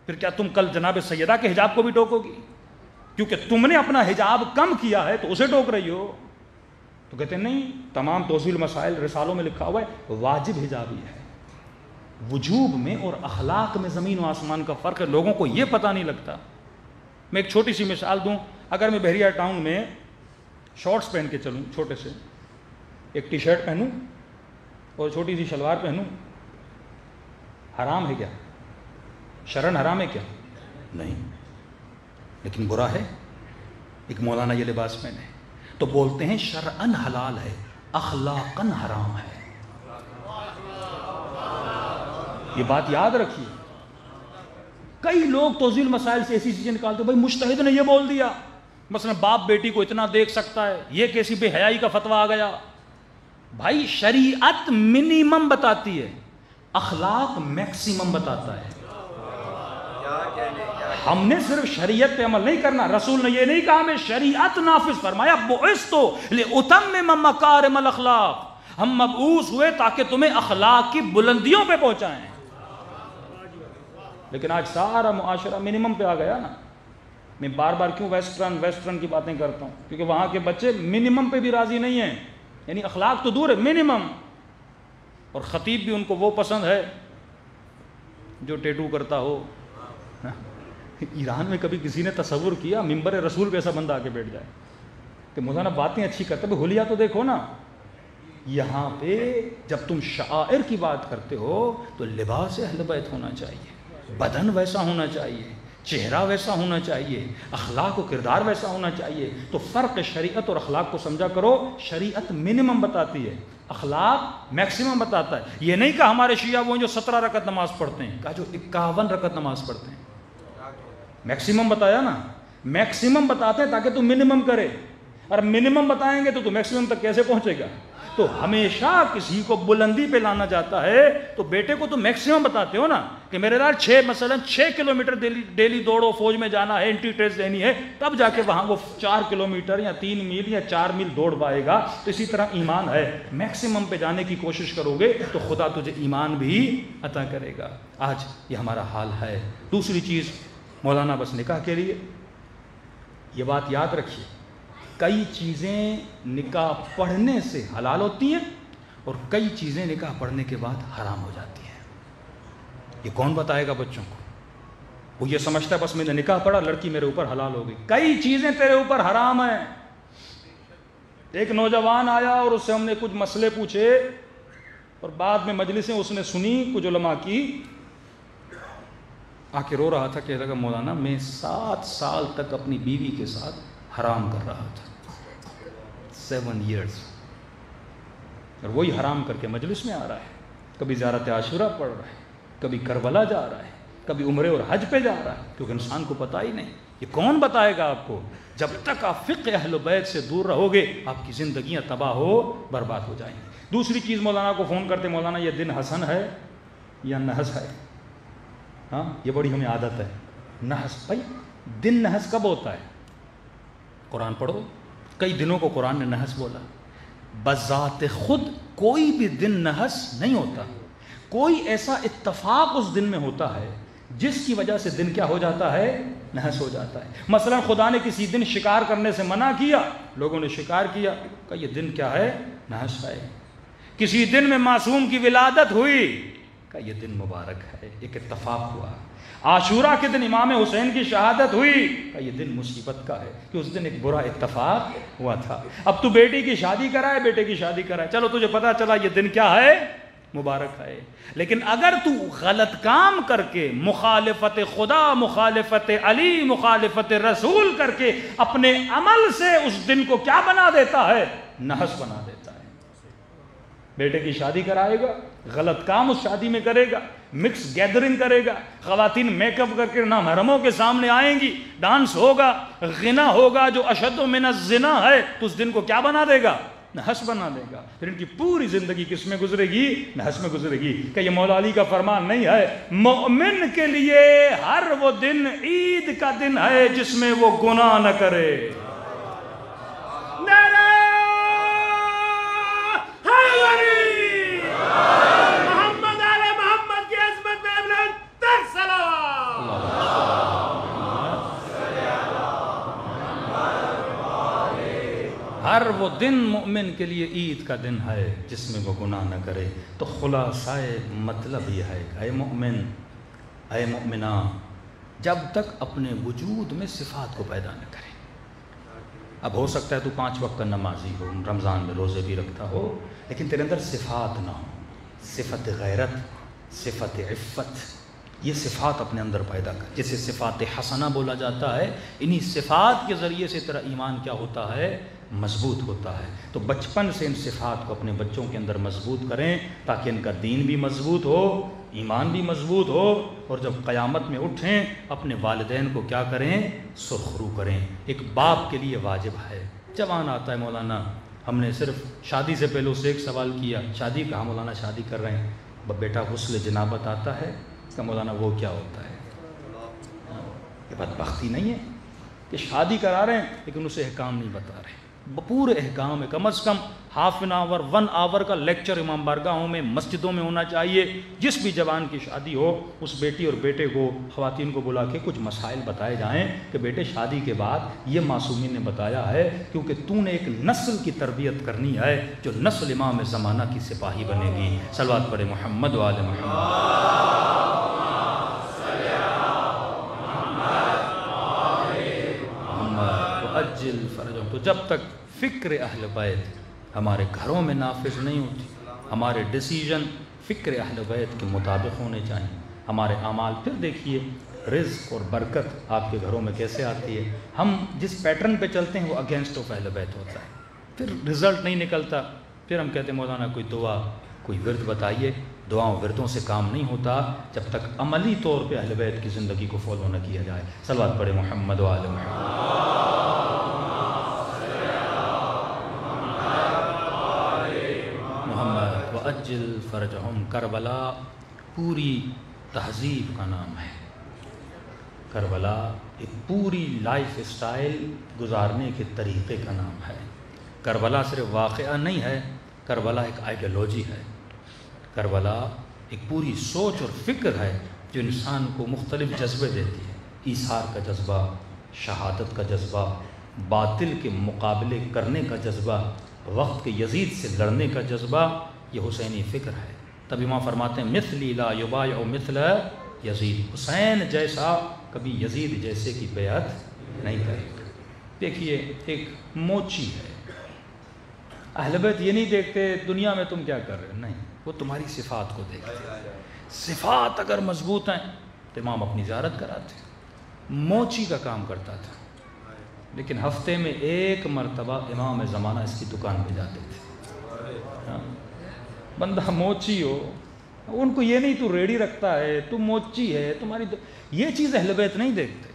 پھر کیا تم کل جناب سیدہ کے حجاب کو بھی ٹوکو گی؟ کیونکہ تم نے اپنا حجاب کم کیا ہے تو اسے ٹوک رہی ہو. تو کہتے ہیں نہیں، تمام توضیح المسائل رسالوں میں لکھا ہوا ہے واجب حجاب ہی ہے. وجوب میں اور اخلاق میں زمین و آسمان کا فرق ہے، لوگوں کو یہ پتہ نہیں لگتا. میں ایک چھوٹی سی مثال دوں، اگر میں بحریہ ٹاؤن میں شارٹس پہن کے چلوں، چھوٹے سے ایک ٹی شرٹ پہنوں اور چھوٹی سی شلوار پہنوں، حرام ہے کیا؟ شرعن حرام ہے کیا؟ نہیں، لیکن برا ہے. ایک مولانا یہ لباس پہنے تو بولتے ہیں شرعن حلال ہے، اخلاقاً حرام ہے. یہ بات یاد رکھیے. کئی لوگ توضیح المسائل سے ایسی چیزیں نکالتے، بھائی مجتہد نے یہ بول دیا، مثلا باپ بیٹی کو اتنا دیکھ سکتا ہے، یہ کیسی بے حیائی کا فتویٰ آ گیا. بھائی شریعت منیمم بتاتی ہے، اخلاق میکسیمم بتاتا ہے. ہم نے صرف شریعت پہ عمل نہیں کرنا، رسول نے یہ نہیں کہا میں شریعت نافذ فرمایا، بعثت لأتمم مکارم الاخلاق، ہم مبعوث ہوئے تاکہ تمہیں اخلاق کی بلندیوں پہ پہنچائیں. لیکن آج سارا معاشرہ منیمم پہ آ گیا نا. میں بار بار کیوں ویسٹرن کی باتیں کرتا ہوں؟ کیونکہ وہاں کے بچے منیمم پہ بھی راضی نہیں ہیں، یعنی اخلاق تو دور ہے، منیمم. اور خطیب بھی ان کو وہ پسند ہے جو ٹیٹو کرتا ہو. ایران میں کبھی کسی نے تصور کیا ممبر رسول پہ ایسا بندہ آ کے بیٹھ جائے کہ مولانا باتیں اچھی کرتے ہیں، حلیہ تو دیکھو نا. یہاں پہ جب تم شعائر کی بات کرتے ہو تو لباس اہل بیت ہونا چاہیے، بدن ویسا ہونا چاہیے، چہرہ ویسا ہونا چاہیے، اخلاق و کردار ویسا ہونا چاہیے. تو فرق شریعت اور اخلاق کو سمجھا کرو. شریعت منیمم بتاتی ہے، اخلاق میکسیمم بتاتا ہے. یہ نہیں کہ ہمارے شیعہ وہ جو 17 رکعت نماز پڑھتے ہیں، کہا جو 51 رکعت نماز پڑھتے ہیں. میکسیمم بتایا نا، میکسیمم بتاتے ہیں تاکہ تم منیمم کرے. اور منیمم بتائیں گے تو میکسیمم تک کیسے پہنچے گا؟ تو ہمیشہ کسی کو بلندی پہ لانا جاتا ہے تو بیٹے کو تو میکسیمم بتاتے ہو نا کہ میرے لال 6 کلومیٹر ڈیلی دوڑو، فوج میں جانا ہے، انٹری ٹیسٹ دینی ہے، تب جا کے وہاں وہ 4 کلومیٹر یا 3 میل یا 4 میل دوڑ پائے گا۔ تو اسی طرح ایمان ہے، میکسیمم پہ جانے کی کوشش کرو گے تو خدا تجھے ایمان بھی عطا کرے گا۔ آج یہ ہمارا حال ہے۔ دوسری چیز مولانا، بس نکاح کے لیے یہ بات یاد رکھیے، کئی چیزیں نکاح پڑھنے سے حلال ہوتی ہیں اور کئی چیزیں نکاح پڑھنے کے بعد حرام ہو جاتی ہیں۔ یہ کون بتائے گا بچوں کو؟ وہ یہ سمجھتا ہے بس میں نے نکاح پڑھا، لڑکی میرے اوپر حلال ہو گئی۔ کئی چیزیں تیرے اوپر حرام ہیں۔ ایک نوجوان آیا اور اس سے ہم نے کچھ مسئلے پوچھے اور بعد میں مجلسیں اس نے سنی کچھ علماء کی، آ کے رو رہا تھا کہ لگا مولانا میں 7 سال تک اپنی بیوی کے ساتھ حرام کر رہا تھا، 7 ایئرس، اور وہی حرام کر کے مجلس میں آ رہا ہے، کبھی زیارت عاشورہ پڑھ رہا ہے، کبھی کربلا جا رہا ہے، کبھی عمرے اور حج پہ جا رہا ہے، کیونکہ انسان کو پتہ ہی نہیں۔ یہ کون بتائے گا آپ کو؟ جب تک آپ فقہ اہل بیت سے دور رہو گے آپ کی زندگیاں تباہ ہو برباد ہو جائیں گی۔ دوسری چیز، مولانا کو فون کرتے، مولانا یہ دن حسن ہے یا نحس ہے؟ ہاں یہ بڑی ہمیں عادت ہے، نحس۔ بھائی دن نحس کب ہوتا ہے؟ قرآن پڑھو، کئی دنوں کو قرآن نے نحس بولا۔ بذات خود کوئی بھی دن نحس نہیں ہوتا، کوئی ایسا اتفاق اس دن میں ہوتا ہے جس کی وجہ سے دن کیا ہو جاتا ہے؟ نحس ہو جاتا ہے۔ مثلا خدا نے کسی دن شکار کرنے سے منع کیا، لوگوں نے شکار کیا، کہ یہ دن کیا ہے؟ نحس ہے۔ کسی دن میں معصوم کی ولادت ہوئی، کہ یہ دن مبارک ہے، ایک اتفاق ہوا۔ عاشورہ کے دن امام حسین کی شہادت ہوئی، کہ یہ دن مصیبت کا ہے، کہ اس دن ایک برا اتفاق ہوا تھا۔ اب تو بیٹی کی شادی کرائے، بیٹے کی شادی کرائے، چلو تجھے پتا چلا یہ دن کیا ہے؟ مبارک ہے۔ لیکن اگر تو غلط کام کر کے، مخالفت خدا، مخالفت علی، مخالفت رسول کر کے اپنے عمل سے اس دن کو کیا بنا دیتا ہے؟ نحس بنا دیتا ہے۔ بیٹے کی شادی کرائے گا، غلط کام اس شادی میں کرے گا، مکس گیدرنگ کرے گا، خواتین میک اپ کر کے نامحرموں کے سامنے آئیں گی، ڈانس ہوگا، غنا ہوگا جو اشد من الزنا ہے، تو اس دن کو کیا بنا دے گا؟ نحس بنا دے گا۔ پھر ان کی پوری زندگی کس میں گزرے گی؟ نحس میں گزرے گی۔ کہ یہ مولا علی کا فرمان نہیں ہے؟ مومن کے لیے ہر وہ دن عید کا دن ہے جس میں وہ گناہ نہ کرے۔ ہر وہ دن مومن کے لیے عید کا دن ہے جس میں وہ گناہ نہ کرے۔ تو خلاصہ مطلب یہ ہے کہ اے مومن، اے مومنہ، جب تک اپنے وجود میں صفات کو پیدا نہ کرے۔ اب ہو سکتا ہے تو 5 وقت کا نمازی ہو، رمضان میں روزے بھی رکھتا ہو، لیکن تیرے اندر صفات نہ ہو، صفت غیرت، صفت عفت، یہ صفات اپنے اندر پیدا کر، جسے صفات حسنہ بولا جاتا ہے۔ انہی صفات کے ذریعے سے تیرا ایمان کیا ہوتا ہے؟ مضبوط ہوتا ہے۔ تو بچپن سے ان صفات کو اپنے بچوں کے اندر مضبوط کریں تاکہ ان کا دین بھی مضبوط ہو، ایمان بھی مضبوط ہو، اور جب قیامت میں اٹھیں اپنے والدین کو کیا کریں؟ سرخرو کریں۔ ایک باپ کے لیے واجب ہے۔ جوان آتا ہے، مولانا ہم نے صرف شادی سے پہلے اسے ایک سوال کیا، شادی کہا؟ مولانا شادی کر رہے ہیں۔ بیٹا غسل جنابت آتا ہے؟ کہ مولانا وہ کیا ہوتا ہے؟ یہ بدبختی نہیں ہے کہ شادی کرا رہے ہیں لیکن اسے احکام نہیں بتا رہے؟ پورے احکام ہے، کم از کم ½ an hour 1 hour کا لیکچر امام بارگاہوں میں، مسجدوں میں ہونا چاہیے۔ جس بھی جوان کی شادی ہو اس بیٹی اور بیٹے کو، خواتین کو بلا کے کچھ مسائل بتائے جائیں کہ بیٹے شادی کے بعد یہ معصومین نے بتایا ہے، کیونکہ تو نے ایک نسل کی تربیت کرنی ہے جو نسل امام زمانہ کی سپاہی بنے گی۔ صلوات پڑھے محمد و آل محمد۔ اجل فرجوں۔ تو جب تک فکر اہل بیت ہمارے گھروں میں نافذ نہیں ہوتی، ہمارے ڈیسیجن فکر اہل بیت کے مطابق ہونے چاہیے، ہمارے اعمال، پھر دیکھیے رزق اور برکت آپ کے گھروں میں کیسے آتی ہے۔ ہم جس پیٹرن پہ چلتے ہیں وہ اگینسٹ آف اہل بیت ہوتا ہے، پھر رزلٹ نہیں نکلتا، پھر ہم کہتے ہیں مولانا کوئی دعا، کوئی ورد بتائیے۔ دعاؤں وردوں سے کام نہیں ہوتا جب تک عملی طور پہ اہل بیت کی زندگی کو فالو نہ کیا جائے۔ صلوات پڑھے محمد و آل محمد۔ وعجل فرجہم، کربلا پوری تہذیب کا نام ہے۔ کربلا ایک پوری لائف اسٹائل گزارنے کے طریقے کا نام ہے۔ کربلا صرف واقعہ نہیں ہے، کربلا ایک آئیڈیالوجی ہے۔ کربلا ایک پوری سوچ اور فکر ہے جو انسان کو مختلف جذبے دیتی ہے۔ ایثار کا جذبہ، شہادت کا جذبہ، باطل کے مقابلے کرنے کا جذبہ، وقت کے یزید سے لڑنے کا جذبہ، یہ حسینی فکر ہے۔ تب امام فرماتے ہیں مثلی لا یبایع مثل یزید، حسین جیسا کبھی یزید جیسے کی بیعت نہیں کرے گا۔ دیکھیے ایک موچی ہے، اہل بیت یہ نہیں دیکھتے دنیا میں تم کیا کر رہے ہو، نہیں، وہ تمہاری صفات کو دیکھتے ہیں۔ صفات اگر مضبوط ہیں تو امام اپنی زیارت کراتے۔ موچی کا کام کرتا تھا، لیکن ہفتے میں ایک مرتبہ امام زمانہ اس کی دکان پہ جاتے تھے۔ بندہ موچی ہو، ان کو یہ نہیں تو ریڑھی رکھتا ہے، تو موچی ہے تمہاری، یہ چیز اہل بیت نہیں دیکھتے،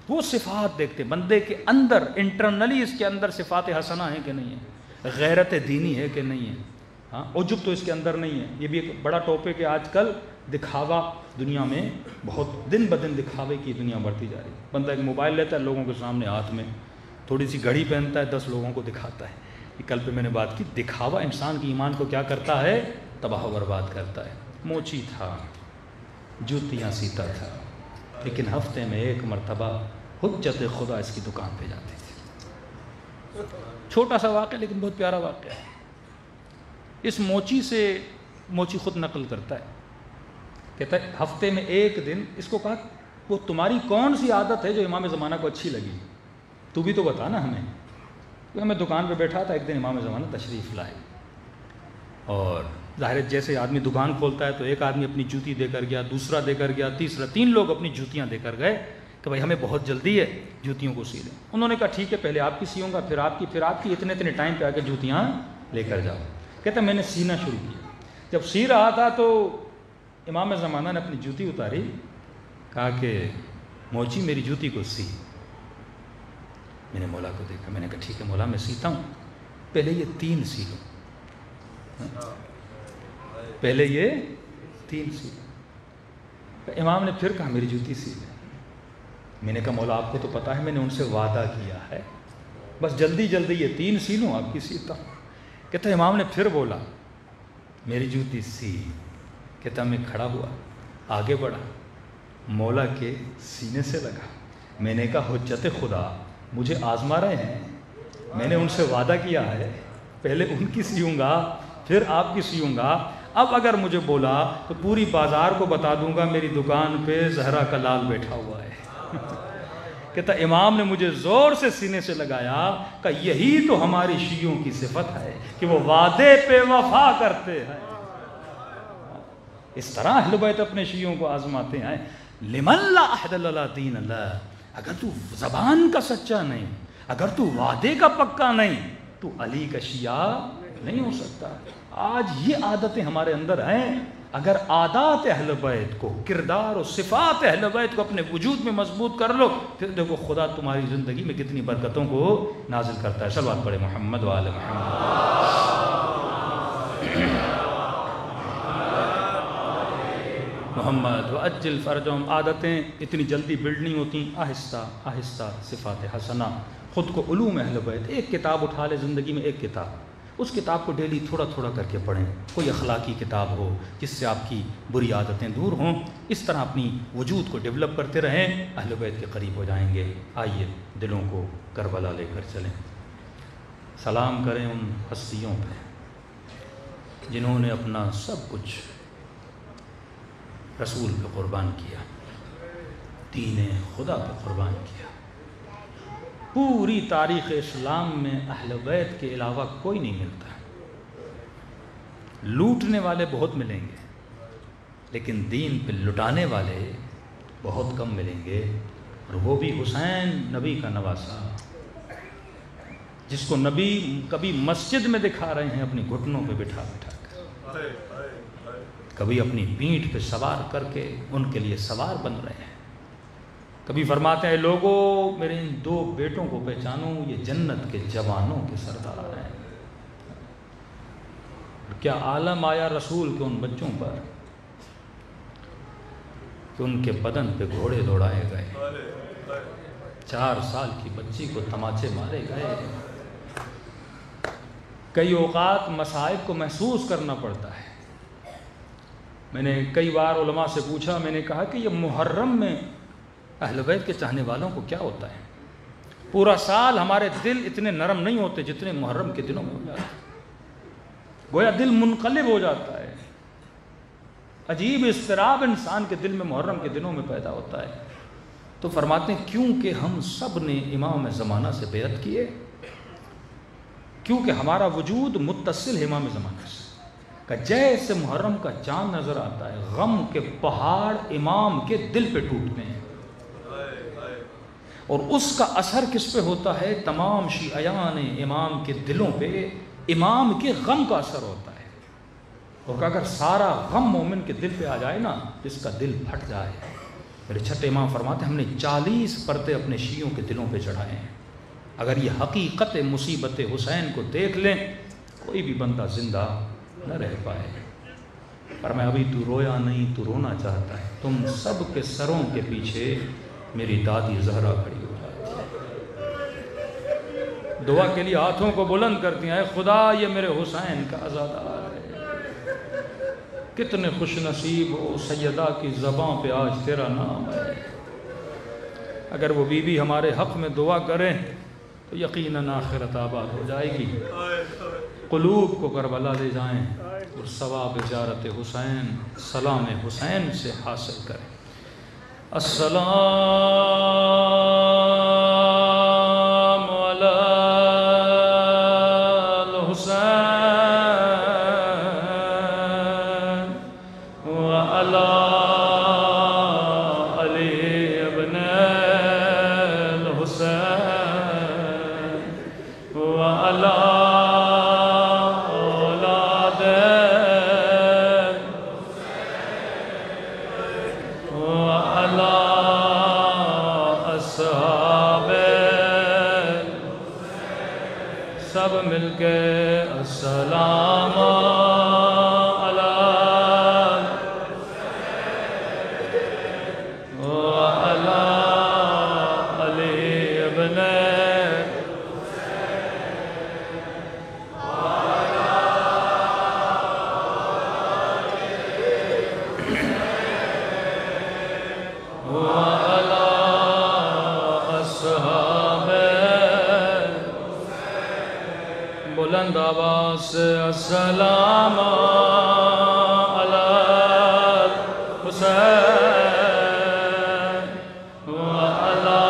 وہ صفات دیکھتے بندے کے اندر، انٹرنلی اس کے اندر صفات حسنہ ہیں کہ نہیں ہے، غیرت دینی ہے کہ نہیں ہے، ہاں عجب تو اس کے اندر نہیں ہے۔ یہ بھی ایک بڑا ٹاپک ہے آج کل، دکھاوا دنیا میں بہت دن بدن دکھاوے کی دنیا بڑھتی جا رہی ہے۔ بندہ ایک موبائل لیتا ہے لوگوں کے سامنے ہاتھ میں، تھوڑی سی گھڑی پہنتا ہے، 10 لوگوں کو دکھاتا ہے۔ یہ کل پہ میں نے بات کی، دکھاوا انسان کی ایمان کو کیا کرتا ہے، تباہ و برباد کرتا ہے۔ موچی تھا، جوتیاں سیتا تھا، لیکن ہفتے میں ایک مرتبہ حجت خدا اس کی دکان پہ جاتے تھے۔ چھوٹا سا واقعہ لیکن بہت پیارا واقعہ ہے۔ اس موچی سے، موچی خود نقل کرتا ہے، کہتا ہے ہفتے میں ایک دن، اس کو کہا وہ تمہاری کون سی عادت ہے جو امام زمانہ کو اچھی لگی، تو بھی تو بتا نا ہمیں۔ تو میں دکان پہ بیٹھا تھا، ایک دن امام زمانہ تشریف لائے، اور ظاہر ہے جیسے آدمی دکان کھولتا ہے تو ایک آدمی اپنی جوتی دے کر گیا، دوسرا دے کر گیا، تیسرا، 3 لوگ اپنی جوتیاں دے کر گئے کہ بھائی ہمیں بہت جلدی ہے، جوتیوں کو سی لیں۔ انہوں نے کہا ٹھیک ہے، پہلے آپ کی سیوں گا، پھر آپ کی، اتنے ٹائم پہ آ کے جوتیاں لے کر جاؤ۔ کہتا میں نے سینا شروع کیا، جب سی رہا تھا تو امام زمانہ نے اپنی جوتی اتاری، کہا کہ موچی میری جوتی کو سی۔ میں نے مولا کو دیکھا، میں نے کہا ٹھیک ہے مولا میں سیتا ہوں، پہلے یہ 3 سی لوں، پہلے یہ 3 سی لوں۔ امام نے پھر کہا میری جوتی سی لیں۔ میں نے کہا مولا آپ کو تو پتا ہے میں نے ان سے وعدہ کیا ہے، بس جلدی جلدی یہ 3 سی لوں، آپ کی سیتا ہوں۔ کہتا امام نے پھر بولا میری جوتی سی۔ کہتا میں کھڑا ہوا، آگے بڑھا، مولا کے سینے سے لگا۔ میں نے کہا حجت خدا مجھے آزما رہے ہیں، میں نے ان سے وعدہ کیا ہے پہلے ان کی سیوں گا پھر آپ کی سیوں گا، اب اگر مجھے بولا تو پوری بازار کو بتا دوں گا میری دکان پہ زہرا کا لال بیٹھا ہوا ہے۔ کہتا امام نے مجھے زور سے سینے سے لگایا کہ یہی تو ہماری شیعوں کی صفت ہے کہ وہ وعدے پہ وفا کرتے ہیں۔ اس طرح اہل بیت اپنے شیعوں کو آزماتے ہیں۔ لمن لا عہد لا دین اللہ، اگر تو زبان کا سچا نہیں، اگر تو وعدے کا پکا نہیں، تو علی کا شیعہ نہیں ہو سکتا۔ آج یہ عادتیں ہمارے اندر ہیں، اگر عادات اہل بیت کو، کردار و صفات اہل بیت کو اپنے وجود میں مضبوط کر لو، پھر دیکھو خدا تمہاری زندگی میں کتنی برکتوں کو نازل کرتا ہے۔ صلوات پڑھے محمد و آل محمد۔ محمد وعجل فرجہم۔ عادتیں اتنی جلدی بلڈ نہیں ہوتی، آہستہ آہستہ صفات حسنہ۔ خود کو علوم اہل بیت، ایک کتاب اٹھا لے زندگی میں، ایک کتاب، اس کتاب کو ڈیلی تھوڑا تھوڑا کر کے پڑھیں۔ کوئی اخلاقی کتاب ہو جس سے آپ کی بری عادتیں دور ہوں، اس طرح اپنی وجود کو ڈیولپ کرتے رہیں، اہل بیت کے قریب ہو جائیں گے۔ آئیے دلوں کو کربلا لے کر چلیں، سلام کریں ان ہستیوں پہ جنہوں نے اپنا سب کچھ رسول پہ قربان کیا، دین خدا پہ قربان کیا۔ پوری تاریخ اسلام میں اہل بیت کے علاوہ کوئی نہیں ملتا۔ لوٹنے والے بہت ملیں گے، لیکن دین پہ لٹانے والے بہت کم ملیں گے، اور وہ بھی حسین نبی کا نواسا، جس کو نبی کبھی مسجد میں دکھا رہے ہیں اپنی گھٹنوں پہ بٹھا بٹھا کر، کبھی اپنی پیٹھ پہ سوار کر کے ان کے لیے سوار بن رہے ہیں۔ کبھی فرماتے ہیں لوگوں میرے ان 2 بیٹوں کو پہچانو، یہ جنت کے جوانوں کے سردار ہیں۔ کیا عالم آیا رسول کے ان بچوں پر کہ ان کے بدن پہ گھوڑے دوڑائے گئے، 4 سال کی بچی کو تماچے مارے گئے۔ کئی اوقات مصائب کو محسوس کرنا پڑتا ہے۔ میں نے کئی بار علماء سے پوچھا، میں نے کہا کہ یہ محرم میں اہل بیت کے چاہنے والوں کو کیا ہوتا ہے؟ پورا سال ہمارے دل اتنے نرم نہیں ہوتے جتنے محرم کے دنوں میں ہو جاتے ہیں۔ گویا دل منقلب ہو جاتا ہے، عجیب اضطراب انسان کے دل میں محرم کے دنوں میں پیدا ہوتا ہے۔ تو فرماتے ہیں کیونکہ ہم سب نے امام زمانہ سے بیعت کیے، کیونکہ ہمارا وجود متصل ہے امام زمانہ سے، کہ جیسے محرم کا چاند نظر آتا ہے، غم کے پہاڑ امام کے دل پہ ٹوٹتے ہیں، اور اس کا اثر کس پہ ہوتا ہے؟ تمام شیعیان امام کے دلوں پہ امام کے غم کا اثر ہوتا ہے۔ اور اگر سارا غم مومن کے دل پہ آ جائے نا، جس کا دل پھٹ جائے۔ میرے چھٹے امام فرماتے ہیں ہم نے 40 پردے اپنے شیعوں کے دلوں پہ چڑھائے ہیں۔ اگر یہ حقیقت مصیبت حسین کو دیکھ لیں، کوئی بھی بندہ زندہ نہ رہ پائے۔ پر میں ابھی تو رویا نہیں، تو رونا چاہتا ہے۔ تم سب کے سروں کے پیچھے میری دادی زہرا کھڑی ہو جاتی ہے، دعا کے لیے ہاتھوں کو بلند کرتی ہیں، اے خدا یہ میرے حسین کا عزادار ہے۔ کتنے خوش نصیب ہو سیدہ کی زباں پہ آج تیرا نام ہے۔ اگر وہ بی بی ہمارے حق میں دعا کریں تو یقیناً آخرت آباد ہو جائے گی۔ قلوب کو کربلا لے جائیں اور ثواب زیارت حسین، سلام حسین سے حاصل کریں۔ السلام علی الحسین وعلی علی ابن الحسین وعلی اولاد وعلی اصحاب، سب مل کے السلام علی وعلی علی ابن وعلی اصحاب، بلند آواز سے السلام علی حسین وعلی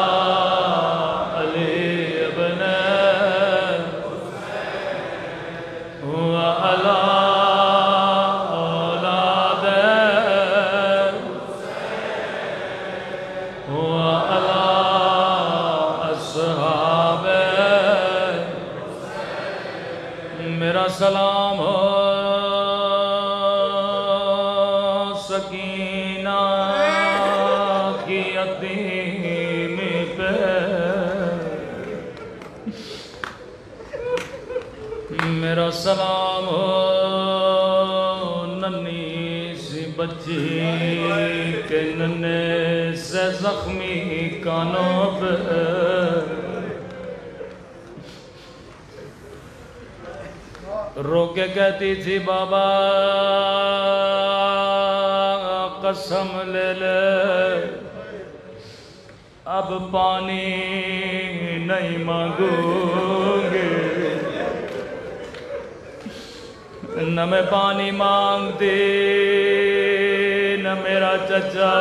علی ابن وعلی اولاد وعلی اصحاب، میرا سلام ہو سکینہ کی یتیمی پہ، میرا سلام ہو ننھی سی بچی کے ننے سے زخمی کانوں پہ، رو کے کہتی تھی بابا قسم لے لے اب پانی نہیں مانگوں گی، نہ میں پانی مانگتی نہ میرا چچا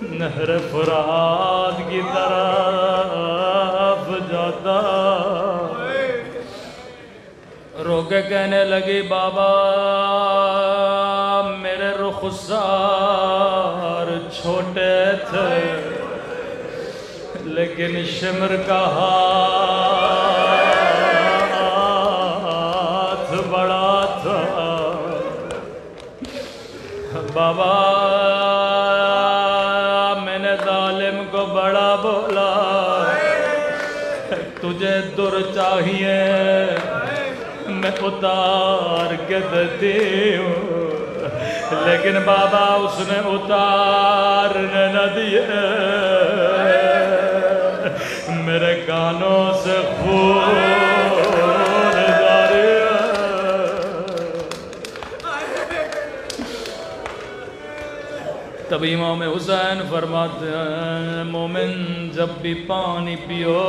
نہر فرات کی طرف جاتا، رو کے کہنے لگی بابا میرے رخسار چھوٹے تھے لیکن شمر کا ہاتھ بڑا تھا، بابا میں نے ظالم کو بڑا بولا، تو تجھے در چاہیے میں اتار کے دیتی ہوں، لیکن بابا اس نے اتارنے نہ دیے، میرے کانوں سے خون جاری ہے۔ تب امام حسین فرماتے ہیں مومن جب بھی پانی پیو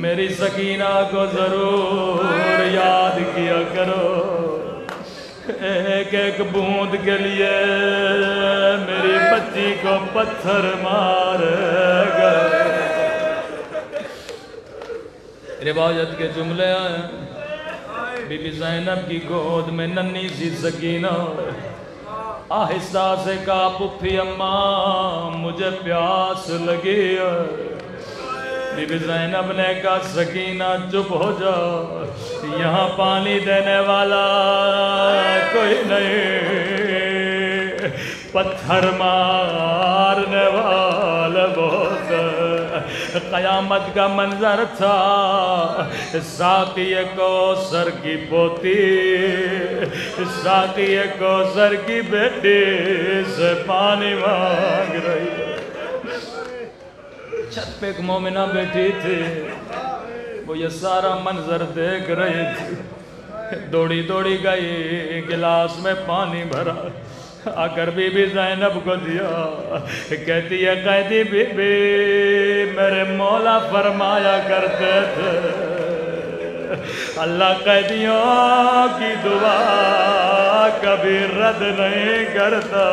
میری سکینہ کو ضرور یاد کیا کرو، ایک ایک بوند کے لیے میری بچی کو پتھر مارے گا۔ روایت کے جملے ہیں بی بی زینب کی گود میں ننھی سی سکینہ آہستہ سے کہا پپھی اماں مجھے پیاس لگی ہے۔ بی بی زینب نے کہا سکینہ چپ ہو جاؤ، یہاں پانی دینے والا کوئی نہیں، پتھر مارنے والا بہت ہے۔ قیامت کا منظر تھا، ساقی کوثر کی پوتی ساقی کوثر کی بیٹی سے پانی مانگ رہی ہے۔ چھت پہ ایک مومنہ بیٹھی تھی، وہ یہ سارا منظر دیکھ رہی تھی، دوڑی دوڑی گئی گلاس میں پانی بھرا، آ کر بی بی زینب کو دیا، کہتی ہے قیدی بی بی میرے مولا فرمایا کرتے تھے اللہ قیدیوں کی دعا کبھی رد نہیں کرتا،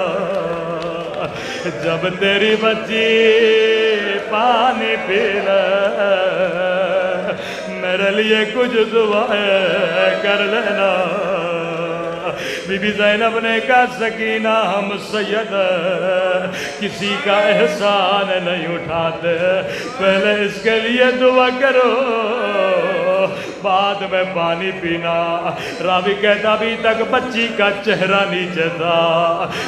جب تیری بچی پانی پی لے میرے لیے کچھ دعائیں کر لینا۔ بی بی زینب نے کہا سکینہ ہم سید کسی کا احسان نہیں اٹھاتے، پہلے اس کے لیے دعا کرو بعد میں پانی پینا۔ راوی کہتا ابھی تک بچی کا چہرہ نیچے تھا،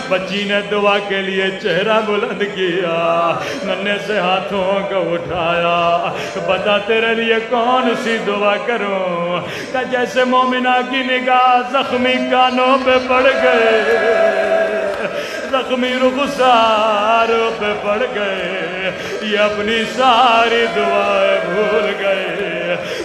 بچی نے دعا کے لیے چہرہ بلند کیا، ننھے سے ہاتھوں کو اٹھایا، بتا تیرے لیے کون سی دعا کروں؟ کہ جیسے مومنہ کی نگاہ زخمی کانوں پہ پڑ گئے، زخمی رخساروں پہ پڑ گئے، یہ اپنی ساری دعائیں بھول گئے۔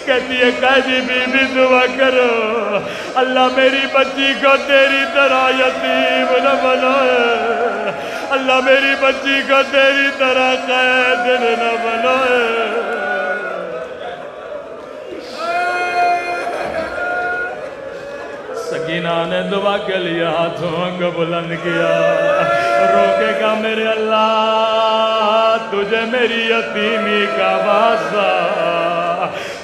کہتی ہے قیدی بی بی دعا کرو اللہ میری بچی کو تیری طرح یتیم نہ بنائے، اللہ میری بچی کو تیری طرح قید نہ بنائے۔ سکینہ نے دعا کے لیے ہاتھوں کو بلند کیا، روکے گا میرے اللہ تجھے میری یتیمی کا واسطہ،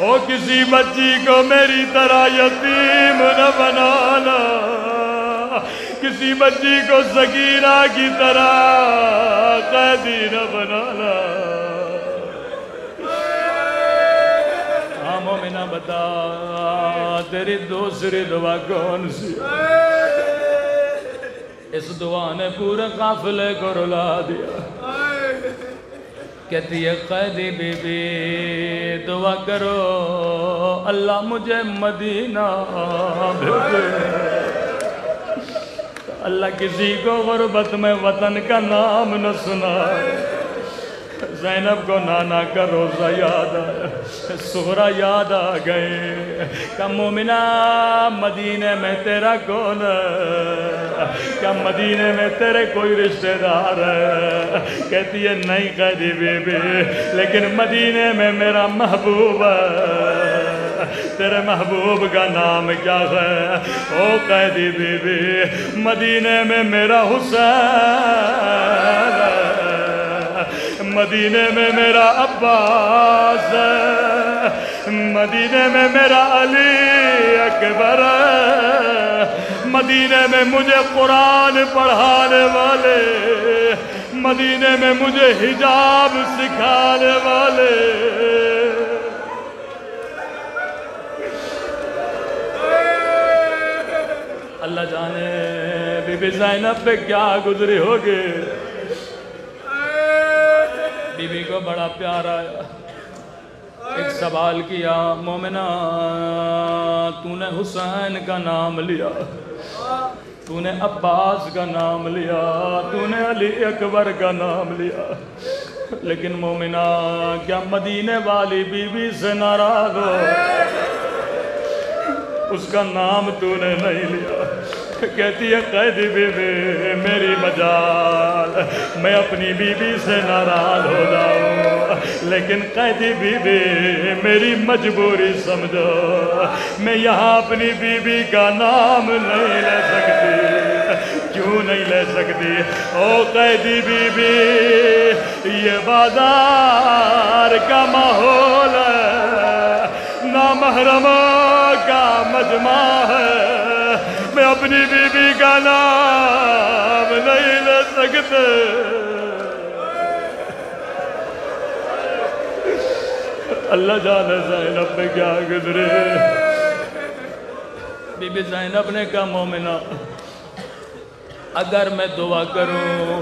او کسی بچی کو میری طرح یتیم نہ بنانا، کسی بچی کو سکینہ کی طرح قیدی نہ بنانا۔ مومنہ بتا تیری دوسری دعا کون سی؟ اس دعا نے پورے قافلے کو رلا دیا۔ کہتی ہے قیدی بی بی دعا کرو اللہ مجھے مدینہ بھیجے، اللہ کسی کو غربت میں وطن کا نام نہ سنائے۔ زینب کو نانا کا روزہ یاد آیا، سغرا یاد آ گئے، کہ مومنہ مدینے میں تیرا کون ہے؟ کیا مدینے میں تیرے کوئی رشتہ دار ہے؟ کہتی ہے نہیں قیدی بی بی، لیکن مدینے میں میرا محبوب ہے۔ تیرے محبوب کا نام کیا ہے؟ او قیدی بی بی مدینے میں میرا حسین ہے، مدینے میں میرا عباس ہے، مدینے میں میرا علی اکبر ہے، مدینے میں مجھے قرآن پڑھانے والے، مدینے میں مجھے حجاب سکھانے والے۔ اللہ جانے بی بی زینب پہ کیا گزری ہوگی۔ بی بی کو بڑا پیار آیا، ایک سوال کیا، مومنہ تو نے حسین کا نام لیا، تو نے عباس کا نام لیا، تو نے علی اکبر کا نام لیا، لیکن مومنہ کیا مدینے والی بی بی سے ناراض ہو؟ اس کا نام تو نے نہیں لیا۔ کہتی ہے قیدی بی بی میری مجال، میں اپنی بی بی سے ناراض ہو جاؤں، لیکن قیدی بی بی میری مجبوری سمجھو، میں یہاں اپنی بی بی کا نام نہیں لے سکتی۔ کیوں نہیں لے سکتی؟ او قیدی بی بی یہ بازار کا ماحول ہے، نامحرموں کا مجمع ہے، میں اپنی بی بی کا نام نہیں لے سکتے۔ اللہ جانے زینب پہ کیا گزرے۔ بی بی زینب نے کہا مومنہ اگر میں دعا کروں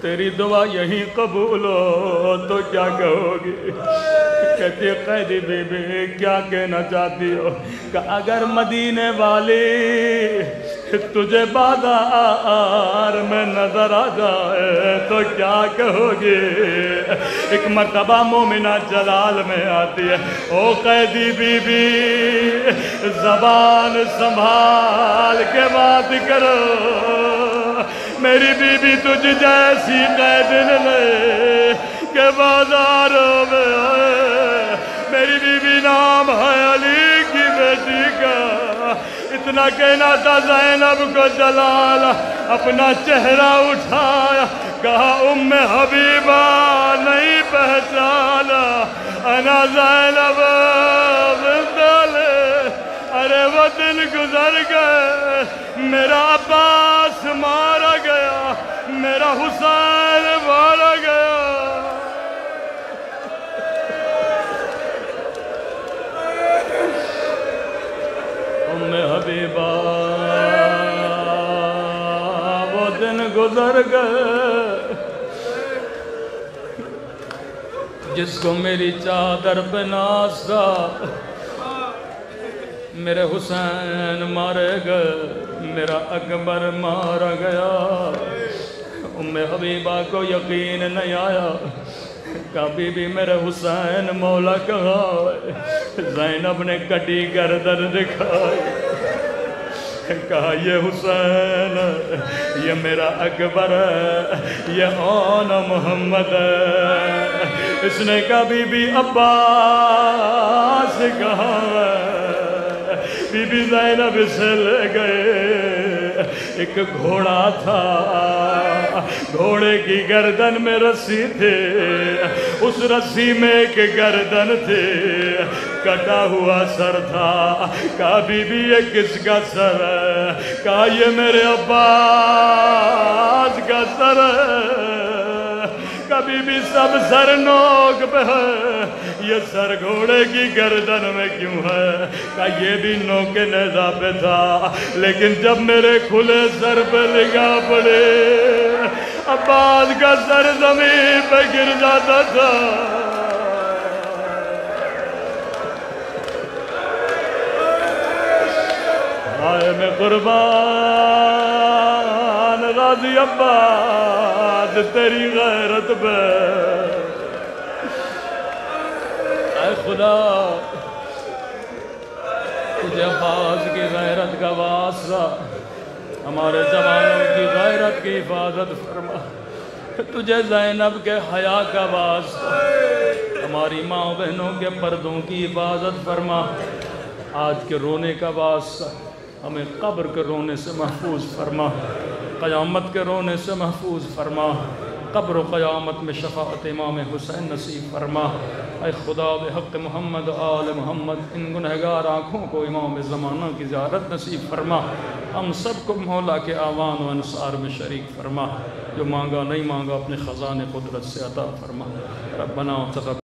تیری دعا یہی قبول ہو تو کیا کہو گی؟ کہتی ہے قیدی بی بی کیا کہنا چاہتی ہو؟ کہ اگر مدینے والی تجھے بازار میں نظر آ جائے تو کیا کہو گی؟ ایک مرتبہ مومنہ جلال میں آتی ہے، او قیدی بی بی زبان سنبھال کے بات کرو، میری بی بی تجھ جیسی قید لے کہ بازاروں میں آئے، میری بی بی نام ہے علی کی بیٹی کا۔ اتنا کہنا تھا زینب کو جلال اپنا چہرہ اٹھایا، کہا ام حبیبہ نہیں پہچانا، انا زینب بندالے۔ ارے وہ دن گزر گئے، میرا عباس مارا گیا، میرا حسین مارا گیا۔ ام حبیبہ وہ دن گزر گئے جس کو میری چادر پہ ناز تھا، میرے حسین مارے گئے، میرا اکبر مارا گیا۔ ام حبیبہ کو یقین نہیں آیا، کہا بی بی میرے حسین مولا کہاں ہے؟ زینب نے کٹی گردن دکھائی، کہا یہ حسین ہے، یہ میرا اکبر ہے، یہ آن محمد ہے۔ اس نے کہا بی بی عباس کہاں ہے؟ بی بی زینب سے لے گئے، ایک گھوڑا تھا، گھوڑے کی گردن میں رسی تھے، اس رسی میں ایک گردن تھے، کٹا ہوا سر تھا۔ کہا بی بی یہ کس کا سر ہے؟ کہا یہ میرے عباس کا سر ہے۔ کبھی بھی سب سر نوک پہ ہے، یہ سر گھوڑے کی گردن میں کیوں ہے؟ کہا یہ بھی نوک نیزہ پہ تھا، لیکن جب میرے کھلے سر پہ نگاہ پڑے عباس کا سر زمین پہ گر جاتا تھا۔ آئے میں قربان راضی عباس تیری غیرت پہ، اے خدا تجھے عباس کی غیرت کا واسطہ، ہمارے جوانوں کی غیرت کی حفاظت فرما، تجھے زینب کے حیا کا واسطہ، ہماری ماں بہنوں کے پردوں کی حفاظت فرما، آج کے رونے کا واسطہ ہمیں قبر کے رونے سے محفوظ فرما، قیامت کے رونے سے محفوظ فرما، قبر و قیامت میں شفاعت امام حسین نصیب فرما۔ اے خدا بحق محمد آل محمد ان گنہگار آنکھوں کو امام زمانہ کی زیارت نصیب فرما، ہم سب کو مولا کے آوان و انصار میں شریک فرما، جو مانگا نہیں مانگا اپنے خزانے قدرت سے عطا فرما۔ ربنا تقبل